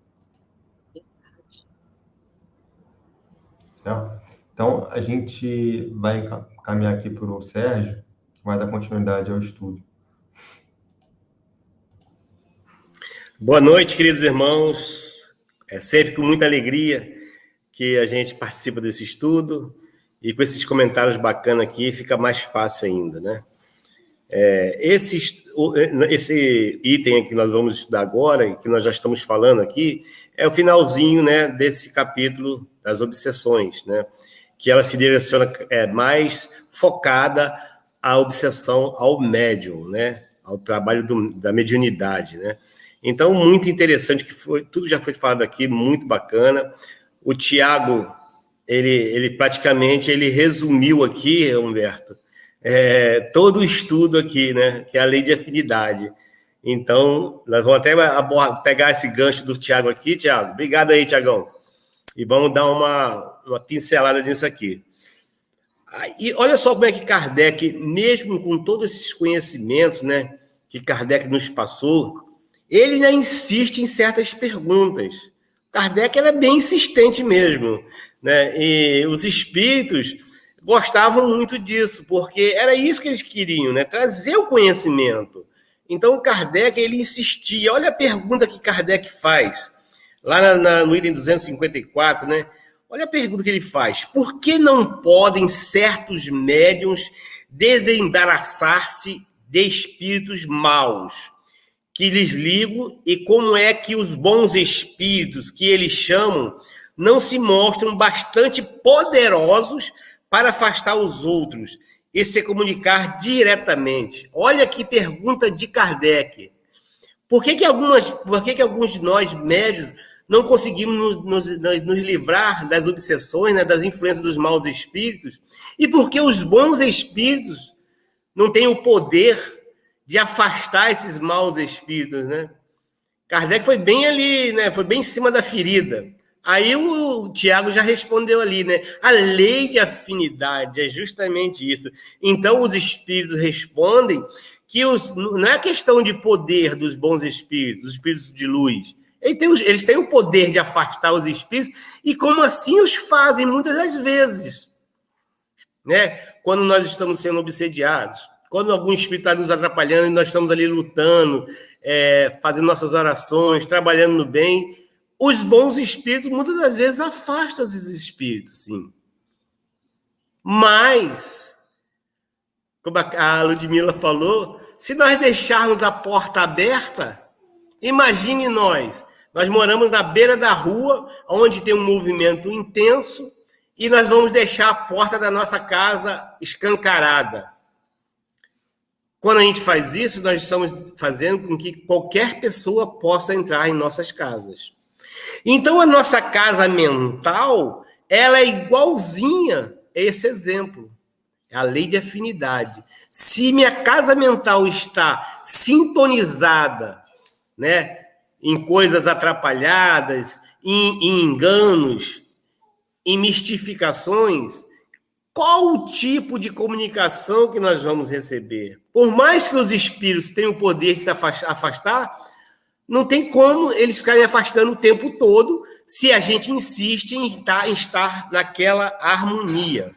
Certo? Então, a gente vai caminhar aqui para o Sérgio, que vai dar continuidade ao estudo. Boa noite, queridos irmãos. É sempre com muita alegria que a gente participa desse estudo e com esses comentários bacanas aqui fica mais fácil ainda, né? Esse item que nós vamos estudar agora, e que nós já estamos falando aqui, é o finalzinho, né, desse capítulo das obsessões, né? Que ela se direciona mais focada a obsessão ao médium, né? Ao trabalho da mediunidade, né? Então, muito interessante, tudo já foi falado aqui, muito bacana. O Tiago, ele praticamente resumiu aqui, Humberto, todo o estudo aqui, né? Que é a lei de afinidade. Então, nós vamos até pegar esse gancho do Tiago aqui, Tiago. Obrigado aí, Tiagão. E vamos dar uma pincelada nisso aqui. E olha só como é que Kardec, mesmo com todos esses conhecimentos, né, que Kardec nos passou, ele ainda insiste em certas perguntas. Kardec era bem insistente mesmo, né? E os espíritos gostavam muito disso, porque era isso que eles queriam, né? Trazer o conhecimento. Então, Kardec, ele insistia. Olha a pergunta que Kardec faz, lá no item 254, né? Olha a pergunta que ele faz. Por que não podem certos médiuns desembaraçar-se de espíritos maus que lhes ligam, e como é que os bons espíritos, que eles chamam, não se mostram bastante poderosos para afastar os outros e se comunicar diretamente? Olha que pergunta de Kardec. Por que alguns de nós, médios, não conseguimos nos livrar das obsessões, né, das influências dos maus espíritos? E por que os bons espíritos não têm o poder de afastar esses maus espíritos, né? Kardec foi bem ali, né? Foi bem em cima da ferida. Aí o Tiago já respondeu ali, né? A lei de afinidade é justamente isso. Então, os espíritos respondem que não é questão de poder dos bons espíritos, dos espíritos de luz. Eles têm o poder de afastar os espíritos, e como assim os fazem muitas das vezes, né? Quando nós estamos sendo obsediados, quando algum espírito está nos atrapalhando e nós estamos ali lutando, fazendo nossas orações, trabalhando no bem, os bons espíritos muitas das vezes afastam esses espíritos, sim. Mas, como a Ludmila falou, se nós deixarmos a porta aberta, imagine nós moramos na beira da rua, onde tem um movimento intenso, e nós vamos deixar a porta da nossa casa escancarada. Quando a gente faz isso, nós estamos fazendo com que qualquer pessoa possa entrar em nossas casas. Então, a nossa casa mental, ela é igualzinha a esse exemplo. É a lei de afinidade. Se minha casa mental está sintonizada, né, em coisas atrapalhadas, em enganos, em mistificações, qual o tipo de comunicação que nós vamos receber? Por mais que os espíritos tenham o poder de se afastar, não tem como eles ficarem afastando o tempo todo se a gente insiste em estar naquela harmonia.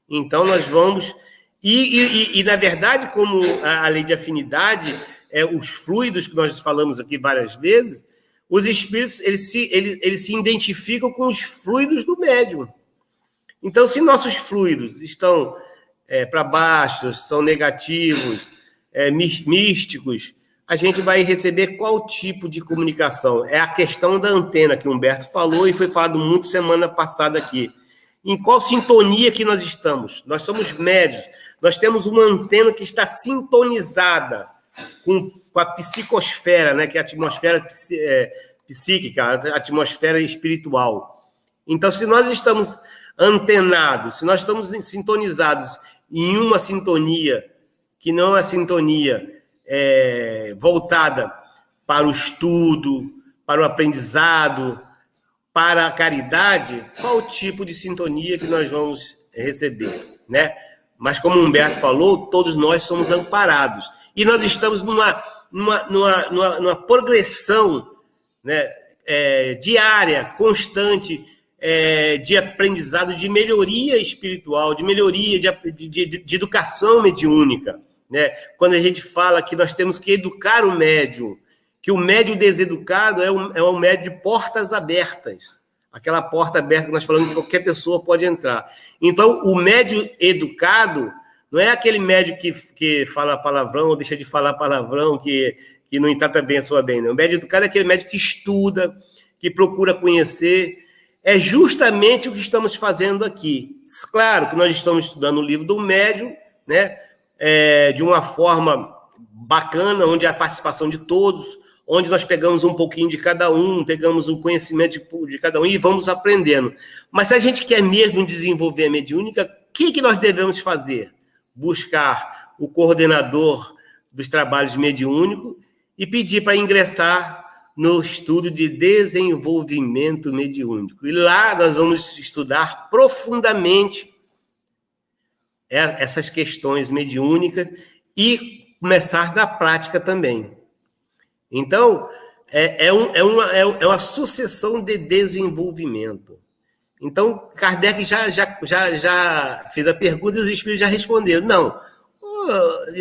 Então, nós vamos... E na verdade, como a lei de afinidade, os fluidos que nós falamos aqui várias vezes, os espíritos eles se identificam com os fluidos do médium. Então, se nossos fluidos estão para baixo, são negativos, místicos, a gente vai receber qual tipo de comunicação? É a questão da antena que o Humberto falou e foi falado muito semana passada aqui. Em qual sintonia que nós estamos? Nós somos médios, nós temos uma antena que está sintonizada com a psicosfera, né, que é a atmosfera psíquica, a atmosfera espiritual. Então, se nós estamos antenados, se nós estamos sintonizados em uma sintonia que não é a sintonia voltada para o estudo, para o aprendizado, para a caridade, qual o tipo de sintonia que nós vamos receber, né? Mas como o Humberto falou, todos nós somos amparados. E nós estamos numa progressão, né, diária, constante, de aprendizado, de melhoria espiritual, de melhoria de educação mediúnica, né? Quando a gente fala que nós temos que educar o médium, que o médium deseducado é um médium de portas abertas. Aquela porta aberta que nós falamos que qualquer pessoa pode entrar. Então, o médium educado não é aquele médium que fala palavrão ou deixa de falar palavrão, que não trata bem a sua bem. Não. O médium educado é aquele médium que estuda, que procura conhecer. É justamente o que estamos fazendo aqui. Claro que nós estamos estudando o livro do médium, né? de uma forma bacana, onde há a participação de todos, onde nós pegamos um pouquinho de cada um, pegamos o conhecimento de cada um e vamos aprendendo. Mas se a gente quer mesmo desenvolver a mediúnica, o que nós devemos fazer? Buscar o coordenador dos trabalhos mediúnicos e pedir para ingressar no estudo de desenvolvimento mediúnico. E lá nós vamos estudar profundamente essas questões mediúnicas e começar da prática também. Então, é uma sucessão de desenvolvimento. Então, Kardec já fez a pergunta e os espíritos já responderam. Não,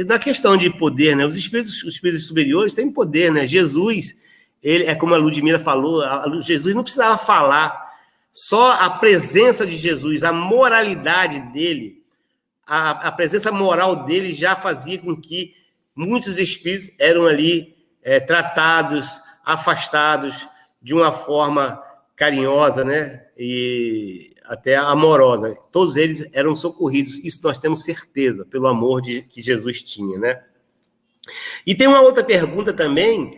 na questão de poder, né? Os espíritos superiores têm poder, né? Jesus, ele, é como a Ludmila falou, Jesus não precisava falar, só a presença de Jesus, a moralidade dele, a presença moral dele já fazia com que muitos espíritos eram ali tratados, afastados de uma forma carinhosa, né? E até amorosa. Todos eles eram socorridos. Isso nós temos certeza, pelo amor que Jesus tinha, né? E tem uma outra pergunta também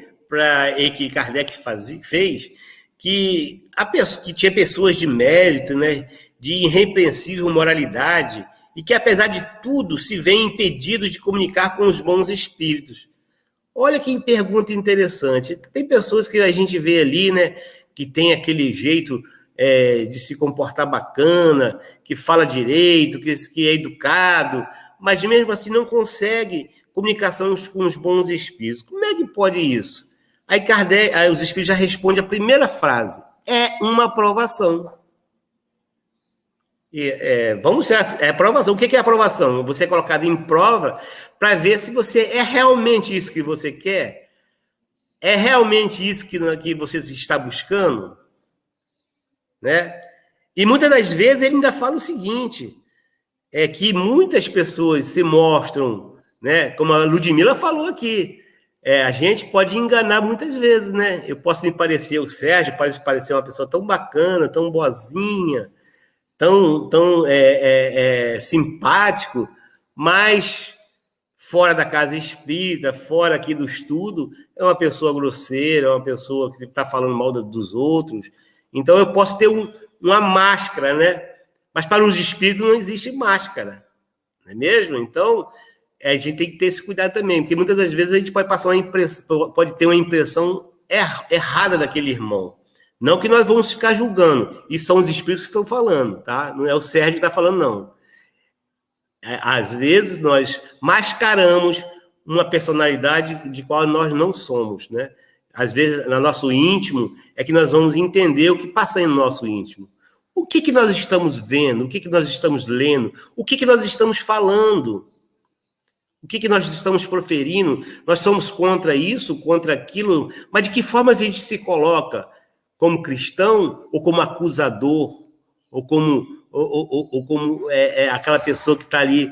que Kardec fez, que tinha pessoas de mérito, né? De irrepreensível moralidade, e que, apesar de tudo, se veem impedidos de comunicar com os bons espíritos. Olha que pergunta interessante. Tem pessoas que a gente vê ali, né, que tem aquele jeito de se comportar bacana, que fala direito, que é educado, mas mesmo assim não consegue comunicação com os bons espíritos. Como é que pode isso? Aí os espíritos já respondem a primeira frase. É uma aprovação. Aprovação. O que é aprovação? Você é colocado em prova para ver se você é realmente isso que você quer? É realmente isso que você está buscando? Né? E muitas das vezes ele ainda fala o seguinte, que muitas pessoas se mostram, né, como a Ludmila falou aqui, a gente pode enganar muitas vezes, né? Eu posso me parecer, o Sérgio pode parecer uma pessoa tão bacana, tão boazinha, tão simpático, mas fora da casa espírita, fora aqui do estudo, é uma pessoa grosseira, é uma pessoa que está falando mal dos outros. Então, eu posso ter uma máscara, né? Mas para os espíritos não existe máscara, não é mesmo? Então, a gente tem que ter esse cuidado também, porque muitas das vezes a gente pode ter uma impressão errada daquele irmão. Não que nós vamos ficar julgando, e são os espíritos que estão falando, tá? Não é o Sérgio que está falando, não. Às vezes nós mascaramos uma personalidade de qual nós não somos, né? Às vezes, no nosso íntimo, é que nós vamos entender o que passa no nosso íntimo. O que nós estamos vendo? O que nós estamos lendo? O que nós estamos falando? O que nós estamos proferindo? Nós somos contra isso, contra aquilo, mas de que forma a gente se coloca? Como cristão ou como acusador? Ou como aquela pessoa que está ali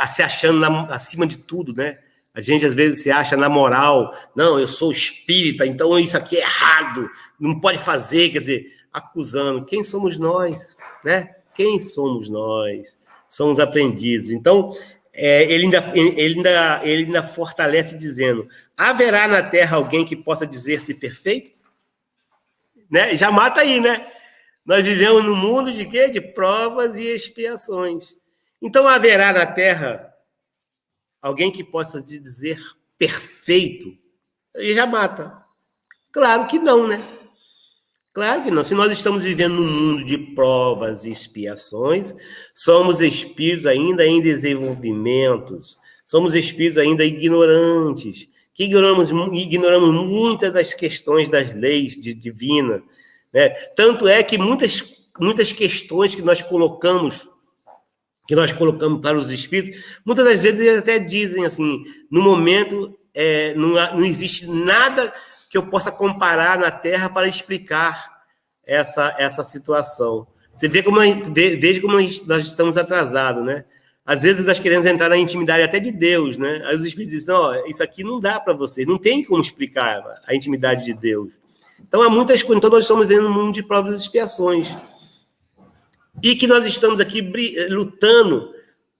se achando acima de tudo, né? A gente, às vezes, se acha na moral. Não, eu sou espírita, então isso aqui é errado, não pode fazer, quer dizer, acusando. Quem somos nós, né? Quem somos nós? Somos aprendizes. Então, ele ainda fortalece dizendo, haverá na Terra alguém que possa dizer-se perfeito? Né? Já mata aí, né? Nós vivemos num mundo de quê? De provas e expiações. Então, haverá na Terra alguém que possa dizer perfeito? Ele já mata. Claro que não, né? Claro que não. Se nós estamos vivendo num mundo de provas e expiações, somos espíritos ainda em desenvolvimento, somos espíritos ainda ignorantes, que ignoramos muitas das questões das leis divinas, né? Tanto é que muitas questões que nós colocamos para os espíritos, muitas das vezes eles até dizem assim, no momento não existe nada que eu possa comparar na Terra para explicar essa situação. Você vê desde como nós estamos atrasados, né? Às vezes nós queremos entrar na intimidade até de Deus, né? Aí os espíritos dizem, não, isso aqui não dá para vocês, não tem como explicar a intimidade de Deus. Então, há muitas coisas. Então, nós estamos dentro de um mundo de provas e expiações. E que nós estamos aqui lutando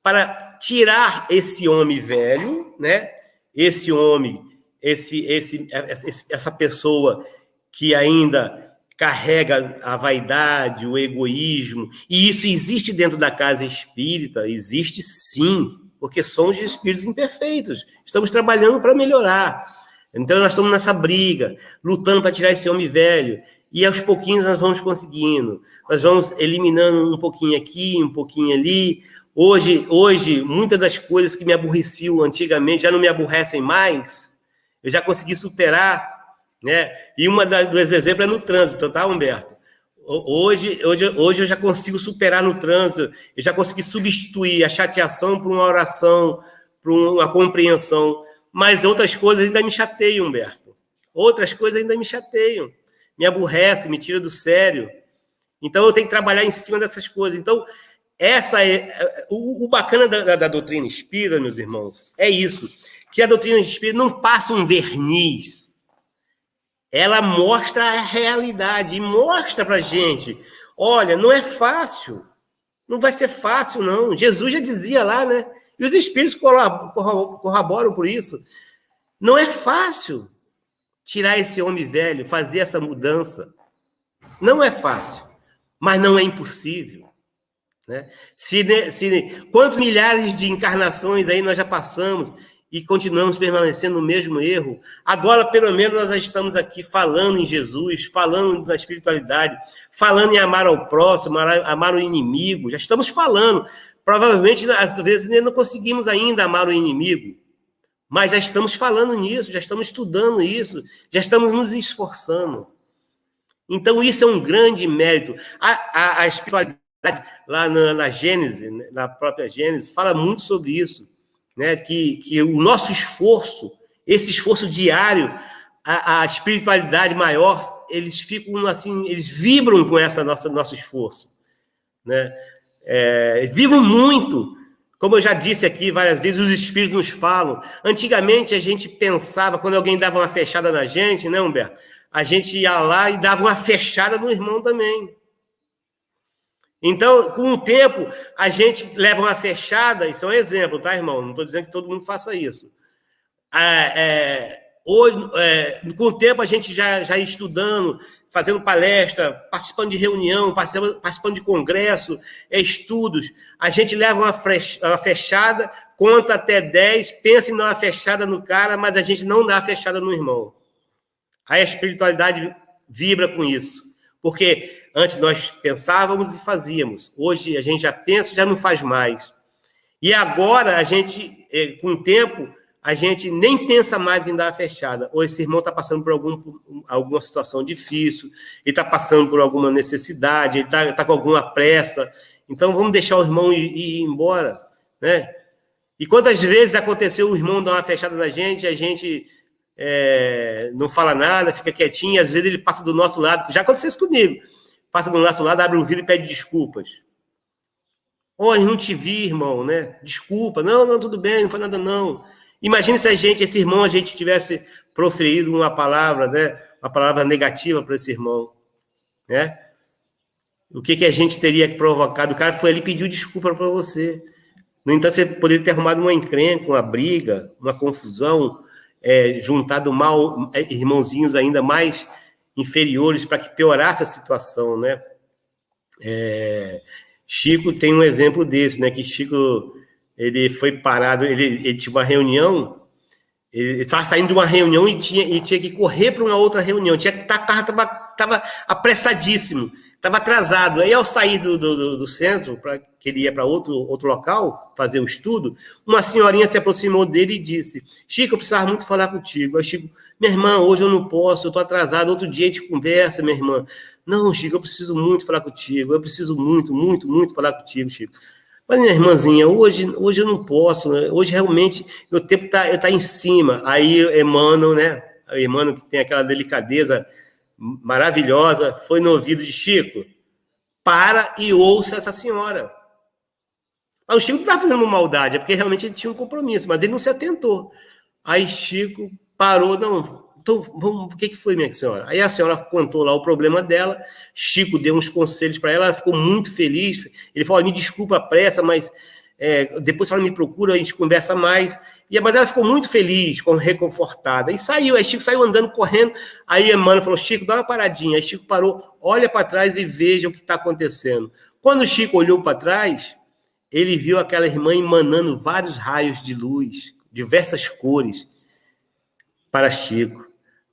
para tirar esse homem velho, né? Esse homem, essa pessoa que ainda carrega a vaidade, o egoísmo, e isso existe dentro da casa espírita, existe sim, porque somos espíritos imperfeitos, estamos trabalhando para melhorar. Então nós estamos nessa briga, lutando para tirar esse homem velho, e aos pouquinhos nós vamos conseguindo, nós vamos eliminando um pouquinho aqui, um pouquinho ali. Hoje muitas das coisas que me aborreciam antigamente já não me aborrecem mais, eu já consegui superar, né? E dos exemplos é no trânsito, tá, Humberto? Hoje eu já consigo superar no trânsito, eu já consegui substituir a chateação por uma oração, por uma compreensão, mas outras coisas ainda me chateiam, Humberto. Outras coisas ainda me chateiam, me aborrecem, me tiram do sério. Então eu tenho que trabalhar em cima dessas coisas. Então, o bacana da doutrina espírita, meus irmãos, é isso, que a doutrina espírita não passa um verniz, ela mostra a realidade e mostra para a gente, olha, não é fácil, não vai ser fácil, não. Jesus já dizia lá, né? E os espíritos corroboram por isso. Não é fácil tirar esse homem velho, fazer essa mudança. Não é fácil, mas não é impossível. Né? Quantos milhares de encarnações aí nós já passamos e continuamos permanecendo no mesmo erro? Agora, pelo menos, nós já estamos aqui falando em Jesus, falando da espiritualidade, falando em amar ao próximo, amar o inimigo. Já estamos falando. Provavelmente, às vezes, não conseguimos ainda amar o inimigo, mas já estamos falando nisso, já estamos estudando isso, já estamos nos esforçando. Então, isso é um grande mérito. A espiritualidade, lá na Gênesis, na própria Gênesis, fala muito sobre isso, né? Que o nosso esforço, esse esforço diário, a espiritualidade maior, eles ficam assim, eles vibram com essa nosso esforço, né? Vibram muito. Como eu já disse aqui várias vezes, os espíritos nos falam. Antigamente a gente pensava, quando alguém dava uma fechada na gente, né, Humberto? A gente ia lá e dava uma fechada no irmão também. Então, com o tempo, a gente leva uma fechada, isso é um exemplo, tá, irmão? Não estou dizendo que todo mundo faça isso. Hoje, com o tempo, a gente já ia estudando, fazendo palestra, participando de reunião, participando de congresso, estudos. A gente leva uma fechada, conta até 10, pensa em dar uma fechada no cara, mas a gente não dá a fechada no irmão. Aí a espiritualidade vibra com isso. Porque antes nós pensávamos e fazíamos. Hoje a gente já pensa e já não faz mais. E agora, a gente, com o tempo, a gente nem pensa mais em dar a fechada. Ou esse irmão está passando por alguma situação difícil, ele está passando por alguma necessidade, ele está com alguma pressa. Então, vamos deixar o irmão ir embora. Né? E quantas vezes aconteceu o irmão dar uma fechada na gente, a gente não fala nada, fica quietinho, às vezes ele passa do nosso lado, já aconteceu isso comigo, passa do nosso lado, abre o vidro e pede desculpas. Olha, não te vi, irmão, né? Desculpa, não, tudo bem, não foi nada não. Imagine se esse irmão, a gente tivesse proferido uma palavra, né? Uma palavra negativa para esse irmão, né? O que a gente teria provocado? O cara foi ali e pediu desculpa para você. No entanto, você poderia ter arrumado uma encrenca, uma briga, uma confusão, juntado mal irmãozinhos ainda mais inferiores para que piorasse a situação, né? Chico tem um exemplo desse, né? Que Chico, ele foi parado, ele tinha uma reunião, ele estava saindo de uma reunião e tinha que correr para uma outra reunião, estava apressadíssimo, estava atrasado. Aí, ao sair do centro, que ele ia para outro local, fazer o estudo, uma senhorinha se aproximou dele e disse: Chico, eu precisava muito falar contigo. Aí Chico: minha irmã, hoje eu não posso, eu estou atrasado, outro dia a gente conversa, minha irmã. Não, Chico, eu preciso muito falar contigo, eu preciso muito, muito, muito falar contigo, Chico. Mas, minha irmãzinha, hoje eu não posso, né? Hoje realmente meu tempo está em cima. Aí Emmanuel, né? O Emmanuel, que tem aquela delicadeza maravilhosa, foi no ouvido de Chico: para e ouça essa senhora. Mas o Chico não estava fazendo maldade, é porque realmente ele tinha um compromisso, mas ele não se atentou. Aí Chico parou: não, então vamos, o que foi, minha senhora? Aí a senhora contou lá o problema dela, Chico deu uns conselhos para ela, ela ficou muito feliz. Ele falou: me desculpa a pressa, mas depois ela me procura, a gente conversa mais. Mas ela ficou muito feliz, reconfortada. E saiu, aí Chico saiu andando, correndo. Aí Emmanuel falou, Chico, dá uma paradinha. Aí Chico parou, olha para trás e veja o que está acontecendo. Quando o Chico olhou para trás, ele viu aquela irmã emanando vários raios de luz, diversas cores, para Chico.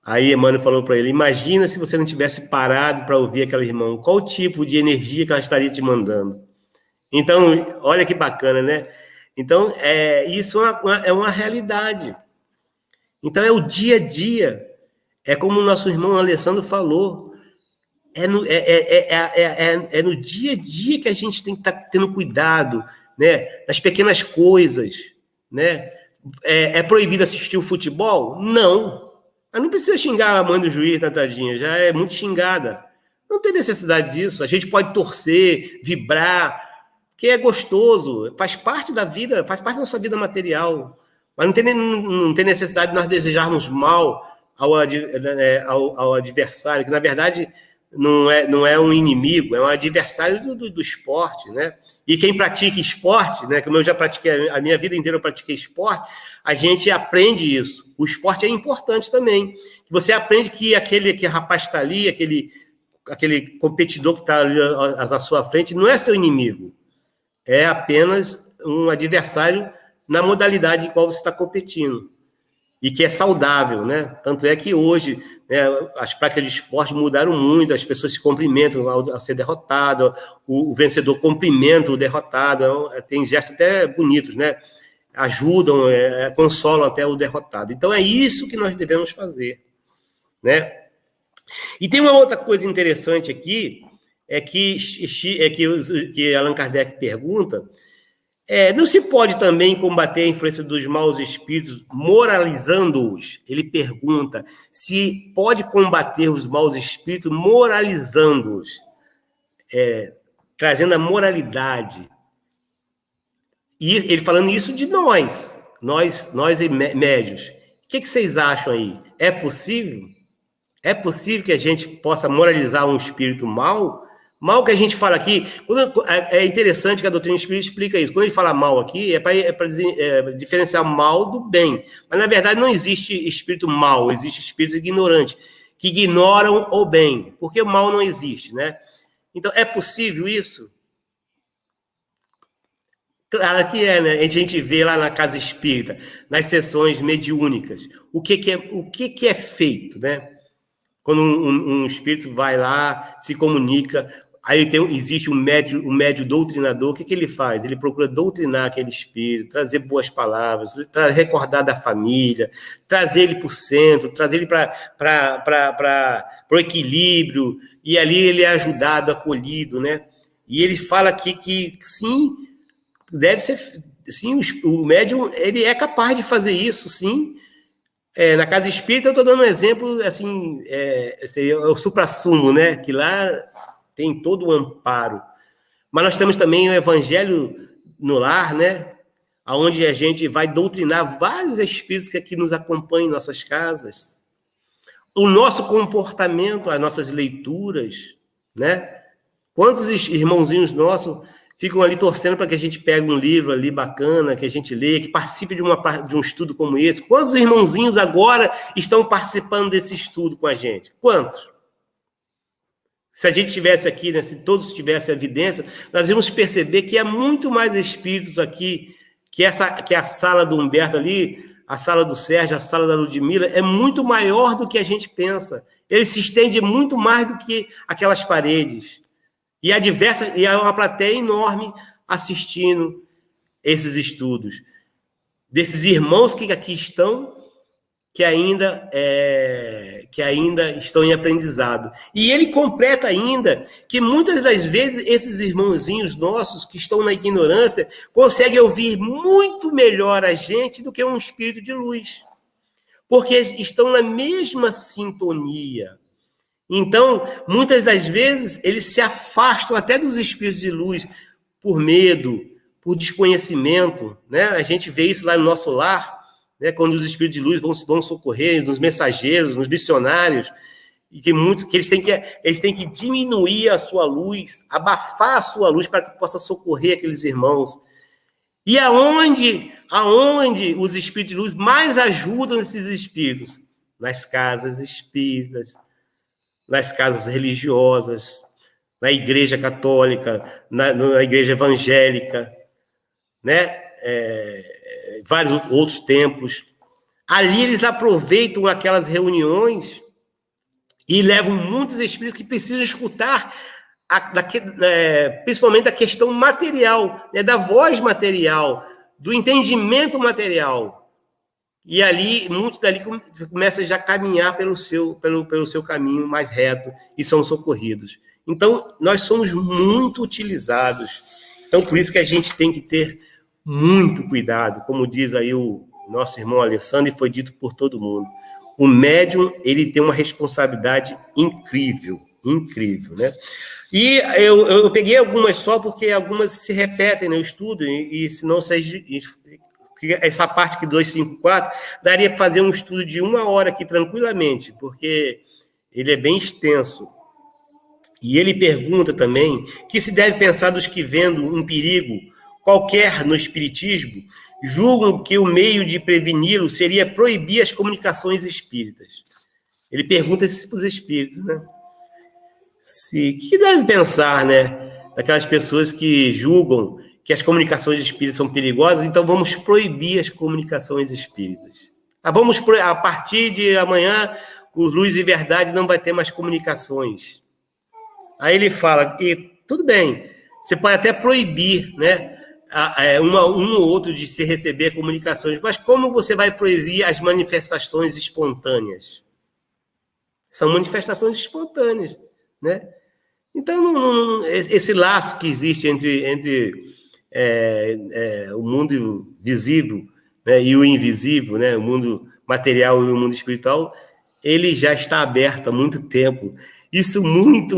Aí Emmanuel falou para ele, imagina se você não tivesse parado para ouvir aquela irmã, qual tipo de energia que ela estaria te mandando. Então, olha que bacana, né? Então, isso é uma realidade. Então, é o dia a dia. É como o nosso irmão Alessandro falou. É no dia a dia que a gente tem que estar tendo cuidado, né? Nas pequenas coisas, né? É proibido assistir o futebol? Não. Mas não precisa xingar a mãe do juiz, tadinha, já é muito xingada. Não tem necessidade disso. A gente pode torcer, vibrar, que é gostoso, faz parte da vida, faz parte da nossa vida material. Mas não tem necessidade de nós desejarmos mal ao adversário, que na verdade não é um inimigo, é um adversário do esporte, né? E quem pratica esporte, né? Como eu já pratiquei, a minha vida inteira eu pratiquei esporte, a gente aprende isso. O esporte é importante também. Você aprende que aquele rapaz está ali, aquele competidor que está ali à sua frente, não é seu inimigo. É apenas um adversário na modalidade em qual você está competindo. E que é saudável, né? Tanto é que hoje, né, as práticas de esporte mudaram muito, as pessoas se cumprimentam ao ser derrotado, o vencedor cumprimenta o derrotado, tem gestos até bonitos, né? Ajudam, consolam até o derrotado. Então, é isso que nós devemos fazer, né? E tem uma outra coisa interessante aqui, que Allan Kardec pergunta, não se pode também combater a influência dos maus espíritos moralizando-os? Ele pergunta se pode combater os maus espíritos moralizando-os, trazendo a moralidade. E ele falando isso de nós médios. O que vocês acham aí? É possível? É possível que a gente possa moralizar um espírito mau? Mal que a gente fala aqui, é interessante que a doutrina espírita explica isso. Quando ele fala mal aqui, é para diferenciar mal do bem. Mas, na verdade, não existe espírito mau, existe espíritos ignorantes, que ignoram o bem, porque o mal não existe, né? Então, é possível isso? Claro que é, né? A gente vê lá na casa espírita, nas sessões mediúnicas, o que é feito, né? Quando um espírito vai lá, se comunica, aí existe um médio doutrinador, o que ele faz? Ele procura doutrinar aquele espírito, trazer boas palavras, recordar da família, trazer ele para o centro, trazer ele para o equilíbrio, e ali ele é ajudado, acolhido, né? E ele fala aqui que sim, deve ser, sim, o médium ele é capaz de fazer isso, sim. Na casa espírita, eu estou dando um exemplo, assim, seria o suprassumo, né? Que lá tem todo o amparo. Mas nós temos também o evangelho no lar, né? Onde a gente vai doutrinar vários espíritos que aqui nos acompanham em nossas casas. O nosso comportamento, as nossas leituras, né? Quantos irmãozinhos nossos ficam ali torcendo para que a gente pegue um livro ali bacana, que a gente lê, que participe de um estudo como esse. Quantos irmãozinhos agora estão participando desse estudo com a gente? Quantos? Se a gente estivesse aqui, né, se todos tivessem evidência, nós íamos perceber que há muito mais espíritos aqui, que a sala do Humberto ali, a sala do Sérgio, a sala da Ludmila, é muito maior do que a gente pensa. Ele se estende muito mais do que aquelas paredes. E há uma plateia enorme assistindo esses estudos. Desses irmãos que aqui estão, que ainda estão em aprendizado. E ele completa ainda que muitas das vezes esses irmãozinhos nossos que estão na ignorância conseguem ouvir muito melhor a gente do que um espírito de luz. Porque estão na mesma sintonia. Então, muitas das vezes, eles se afastam até dos espíritos de luz por medo, por desconhecimento, né? A gente vê isso lá no nosso lar, né? Quando os espíritos de luz vão socorrer nos mensageiros, nos missionários, e que eles têm que diminuir a sua luz, abafar a sua luz para que possa socorrer aqueles irmãos. E aonde os espíritos de luz mais ajudam esses espíritos? Nas casas espíritas, nas casas religiosas, na igreja católica, na igreja evangélica, né? Vários outros templos. Ali eles aproveitam aquelas reuniões e levam muitos espíritos que precisam escutar, principalmente a questão material, né? Da voz material, do entendimento material. E ali, muitos dali começam já a caminhar pelo seu caminho mais reto e são socorridos. Então, nós somos muito utilizados. Então, por isso que a gente tem que ter muito cuidado, como diz aí o nosso irmão Alessandro, e foi dito por todo mundo. O médium, ele tem uma responsabilidade incrível, né? E eu peguei algumas só porque algumas se repetem no estudo, e se não seja... Essa parte que 254 daria para fazer um estudo de 1 hora aqui tranquilamente, porque ele é bem extenso. E ele pergunta também que se deve pensar dos que, vendo um perigo qualquer no espiritismo, julgam que o meio de preveni-lo seria proibir as comunicações espíritas. Ele pergunta isso para os espíritos, né? Que deve pensar, né, daquelas pessoas que julgam que as comunicações espíritas são perigosas, então vamos proibir as comunicações espíritas. A partir de amanhã, o Luz e Verdade não vai ter mais comunicações. Aí ele fala que, tudo bem, você pode até proibir, né, um ou outro de se receber comunicações, mas como você vai proibir as manifestações espontâneas? São manifestações espontâneas, né? Então, esse laço que existe entre o mundo visível, né, e o invisível, né, o mundo material e o mundo espiritual, ele já está aberto há muito tempo. Isso muito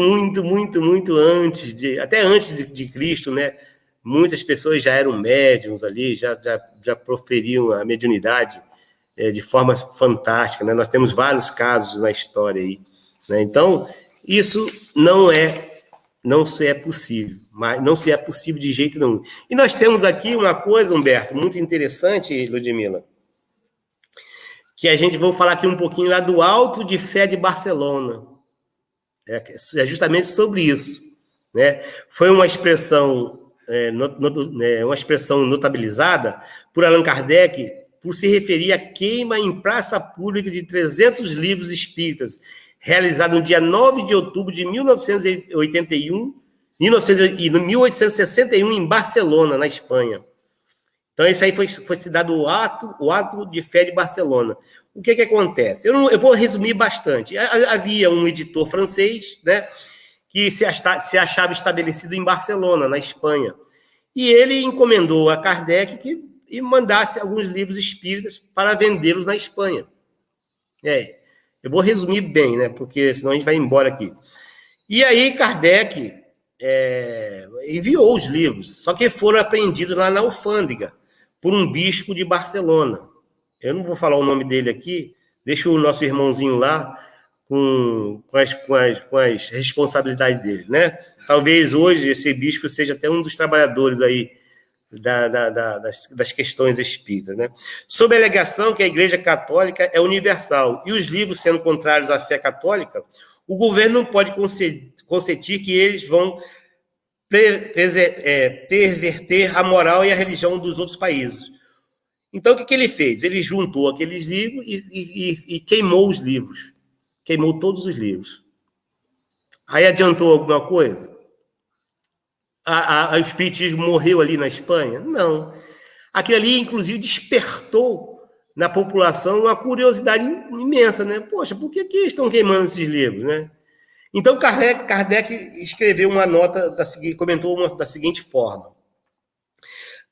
antes até antes de Cristo, né? Muitas pessoas já eram médiuns ali, já proferiam a mediunidade de forma fantástica, né? Nós temos vários casos na história aí, né? Então, isso não se é possível, mas não se é possível de jeito nenhum. E nós temos aqui uma coisa, Humberto, muito interessante, Ludmila, que a gente vai falar aqui um pouquinho lá do Auto de Fé de Barcelona. É justamente sobre isso, né? Foi uma expressão, uma expressão notabilizada por Allan Kardec por se referir à queima em praça pública de 300 livros espíritas, realizado no dia 9 de outubro de 1861, em Barcelona, na Espanha. Então, isso aí foi se dado o ato de fé de Barcelona. O que acontece? Eu vou resumir bastante. Havia um editor francês, né, que se achava estabelecido em Barcelona, na Espanha. E ele encomendou a Kardec que mandasse alguns livros espíritas para vendê-los na Espanha. Eu vou resumir bem, né, porque senão a gente vai embora aqui. E aí Kardec enviou os livros, só que foram apreendidos lá na alfândega por um bispo de Barcelona. Eu não vou falar o nome dele aqui, deixa o nosso irmãozinho lá com as responsabilidades dele, né? Talvez hoje esse bispo seja até um dos trabalhadores aí das questões espíritas, né? Sob a alegação que a Igreja Católica é universal e os livros sendo contrários à fé católica, o governo não pode consentir que eles vão perverter a moral e a religião dos outros países. Então, o que ele fez? Ele juntou aqueles livros e queimou os livros. Queimou todos os livros. Aí adiantou alguma coisa? O espiritismo morreu ali na Espanha? Não. Aquilo ali, inclusive, despertou na população uma curiosidade imensa, né? Poxa, por que estão queimando esses livros, né? Então, Kardec escreveu uma nota, comentou da seguinte forma: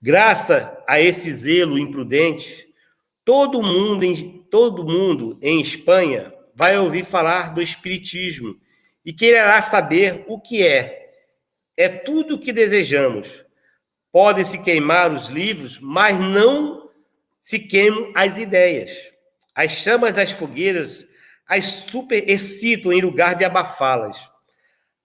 graças a esse zelo imprudente, todo mundo em Espanha vai ouvir falar do espiritismo e quererá saber o que é. É tudo o que desejamos. Podem-se queimar os livros, mas não se queimam as ideias. As chamas das fogueiras as superexcitam em lugar de abafá-las.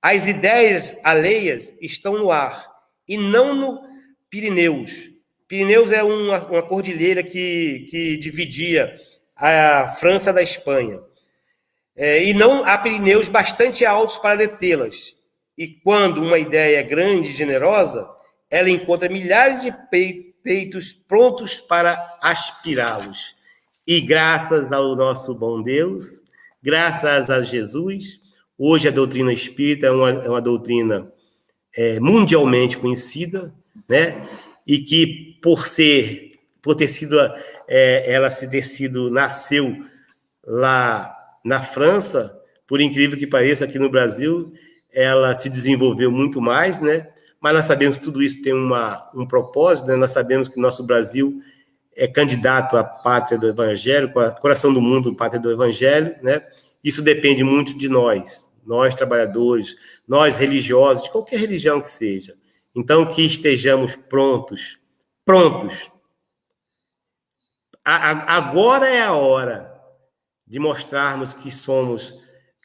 As ideias alheias estão no ar, e não no Pirineus. Pirineus é uma cordilheira que dividia a França da Espanha. E não há Pirineus bastante altos para detê-las. E quando uma ideia é grande e generosa, ela encontra milhares de peitos prontos para aspirá-los. E graças ao nosso bom Deus, graças a Jesus, hoje a doutrina espírita é uma doutrina mundialmente conhecida, né? E que nasceu lá na França, por incrível que pareça, aqui no Brasil, ela se desenvolveu muito mais, né? Mas nós sabemos que tudo isso tem um propósito, né? Nós sabemos que nosso Brasil é candidato à pátria do Evangelho, coração do mundo, pátria do Evangelho, né? Isso depende muito de nós trabalhadores, nós religiosos, de qualquer religião que seja. Então, que estejamos prontos. Agora é a hora de mostrarmos que somos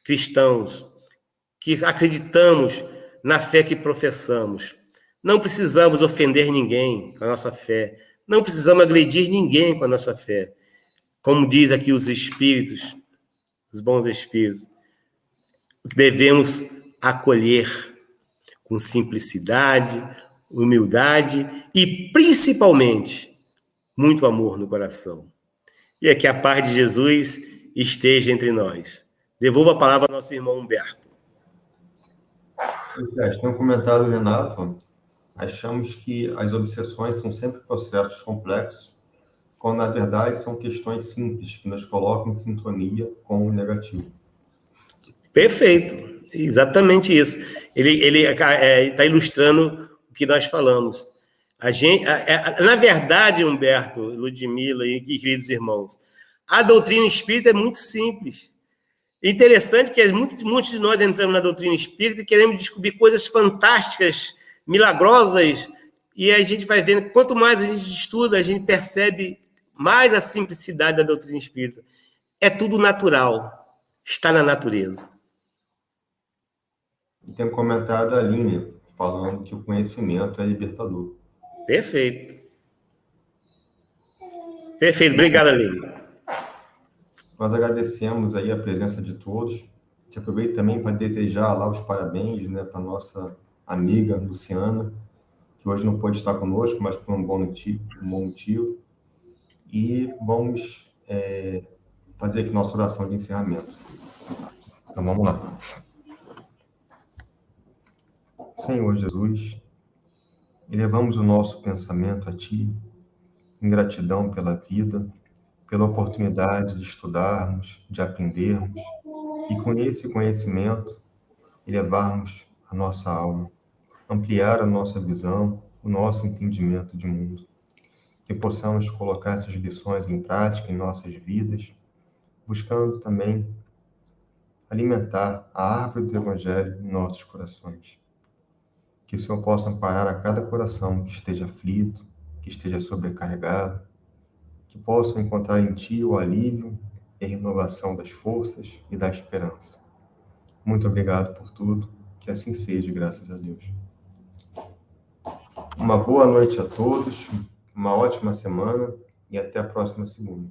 cristãos, que acreditamos na fé que professamos. Não precisamos ofender ninguém com a nossa fé. Não precisamos agredir ninguém com a nossa fé. Como diz aqui os espíritos, os bons espíritos, devemos acolher com simplicidade, humildade e, principalmente, muito amor no coração. E que a paz de Jesus esteja entre nós. Devolvo a palavra ao nosso irmão Humberto. Tem um comentário, Renato. Achamos que as obsessões são sempre processos complexos, quando, na verdade, são questões simples, que nos colocam em sintonia com o negativo. Perfeito, exatamente isso. Ele está ilustrando o que nós falamos. Na verdade, Humberto, Ludmila e queridos irmãos, a doutrina espírita é muito simples. Interessante que muitos de nós entramos na doutrina espírita e queremos descobrir coisas fantásticas, milagrosas, e a gente vai vendo, quanto mais a gente estuda, a gente percebe mais a simplicidade da doutrina espírita. É tudo natural, está na natureza. Tem um comentário da Aline, falando que o conhecimento é libertador. Perfeito. Obrigado, Aline. Nós agradecemos aí a presença de todos. Te aproveito também para desejar lá os parabéns, né, para nossa amiga Luciana, que hoje não pôde estar conosco, mas por um bom motivo. E vamos fazer aqui nossa oração de encerramento. Então, vamos lá. Senhor Jesus, elevamos o nosso pensamento a Ti, em gratidão pela vida, pela oportunidade de estudarmos, de aprendermos, e com esse conhecimento, elevarmos a nossa alma, ampliar a nossa visão, o nosso entendimento de mundo, que possamos colocar essas lições em prática em nossas vidas, buscando também alimentar a árvore do Evangelho em nossos corações. Que o Senhor possa amparar a cada coração que esteja aflito, que esteja sobrecarregado, que possam encontrar em Ti o alívio e a renovação das forças e da esperança. Muito obrigado por tudo, que assim seja, graças a Deus. Uma boa noite a todos, uma ótima semana e até a próxima segunda.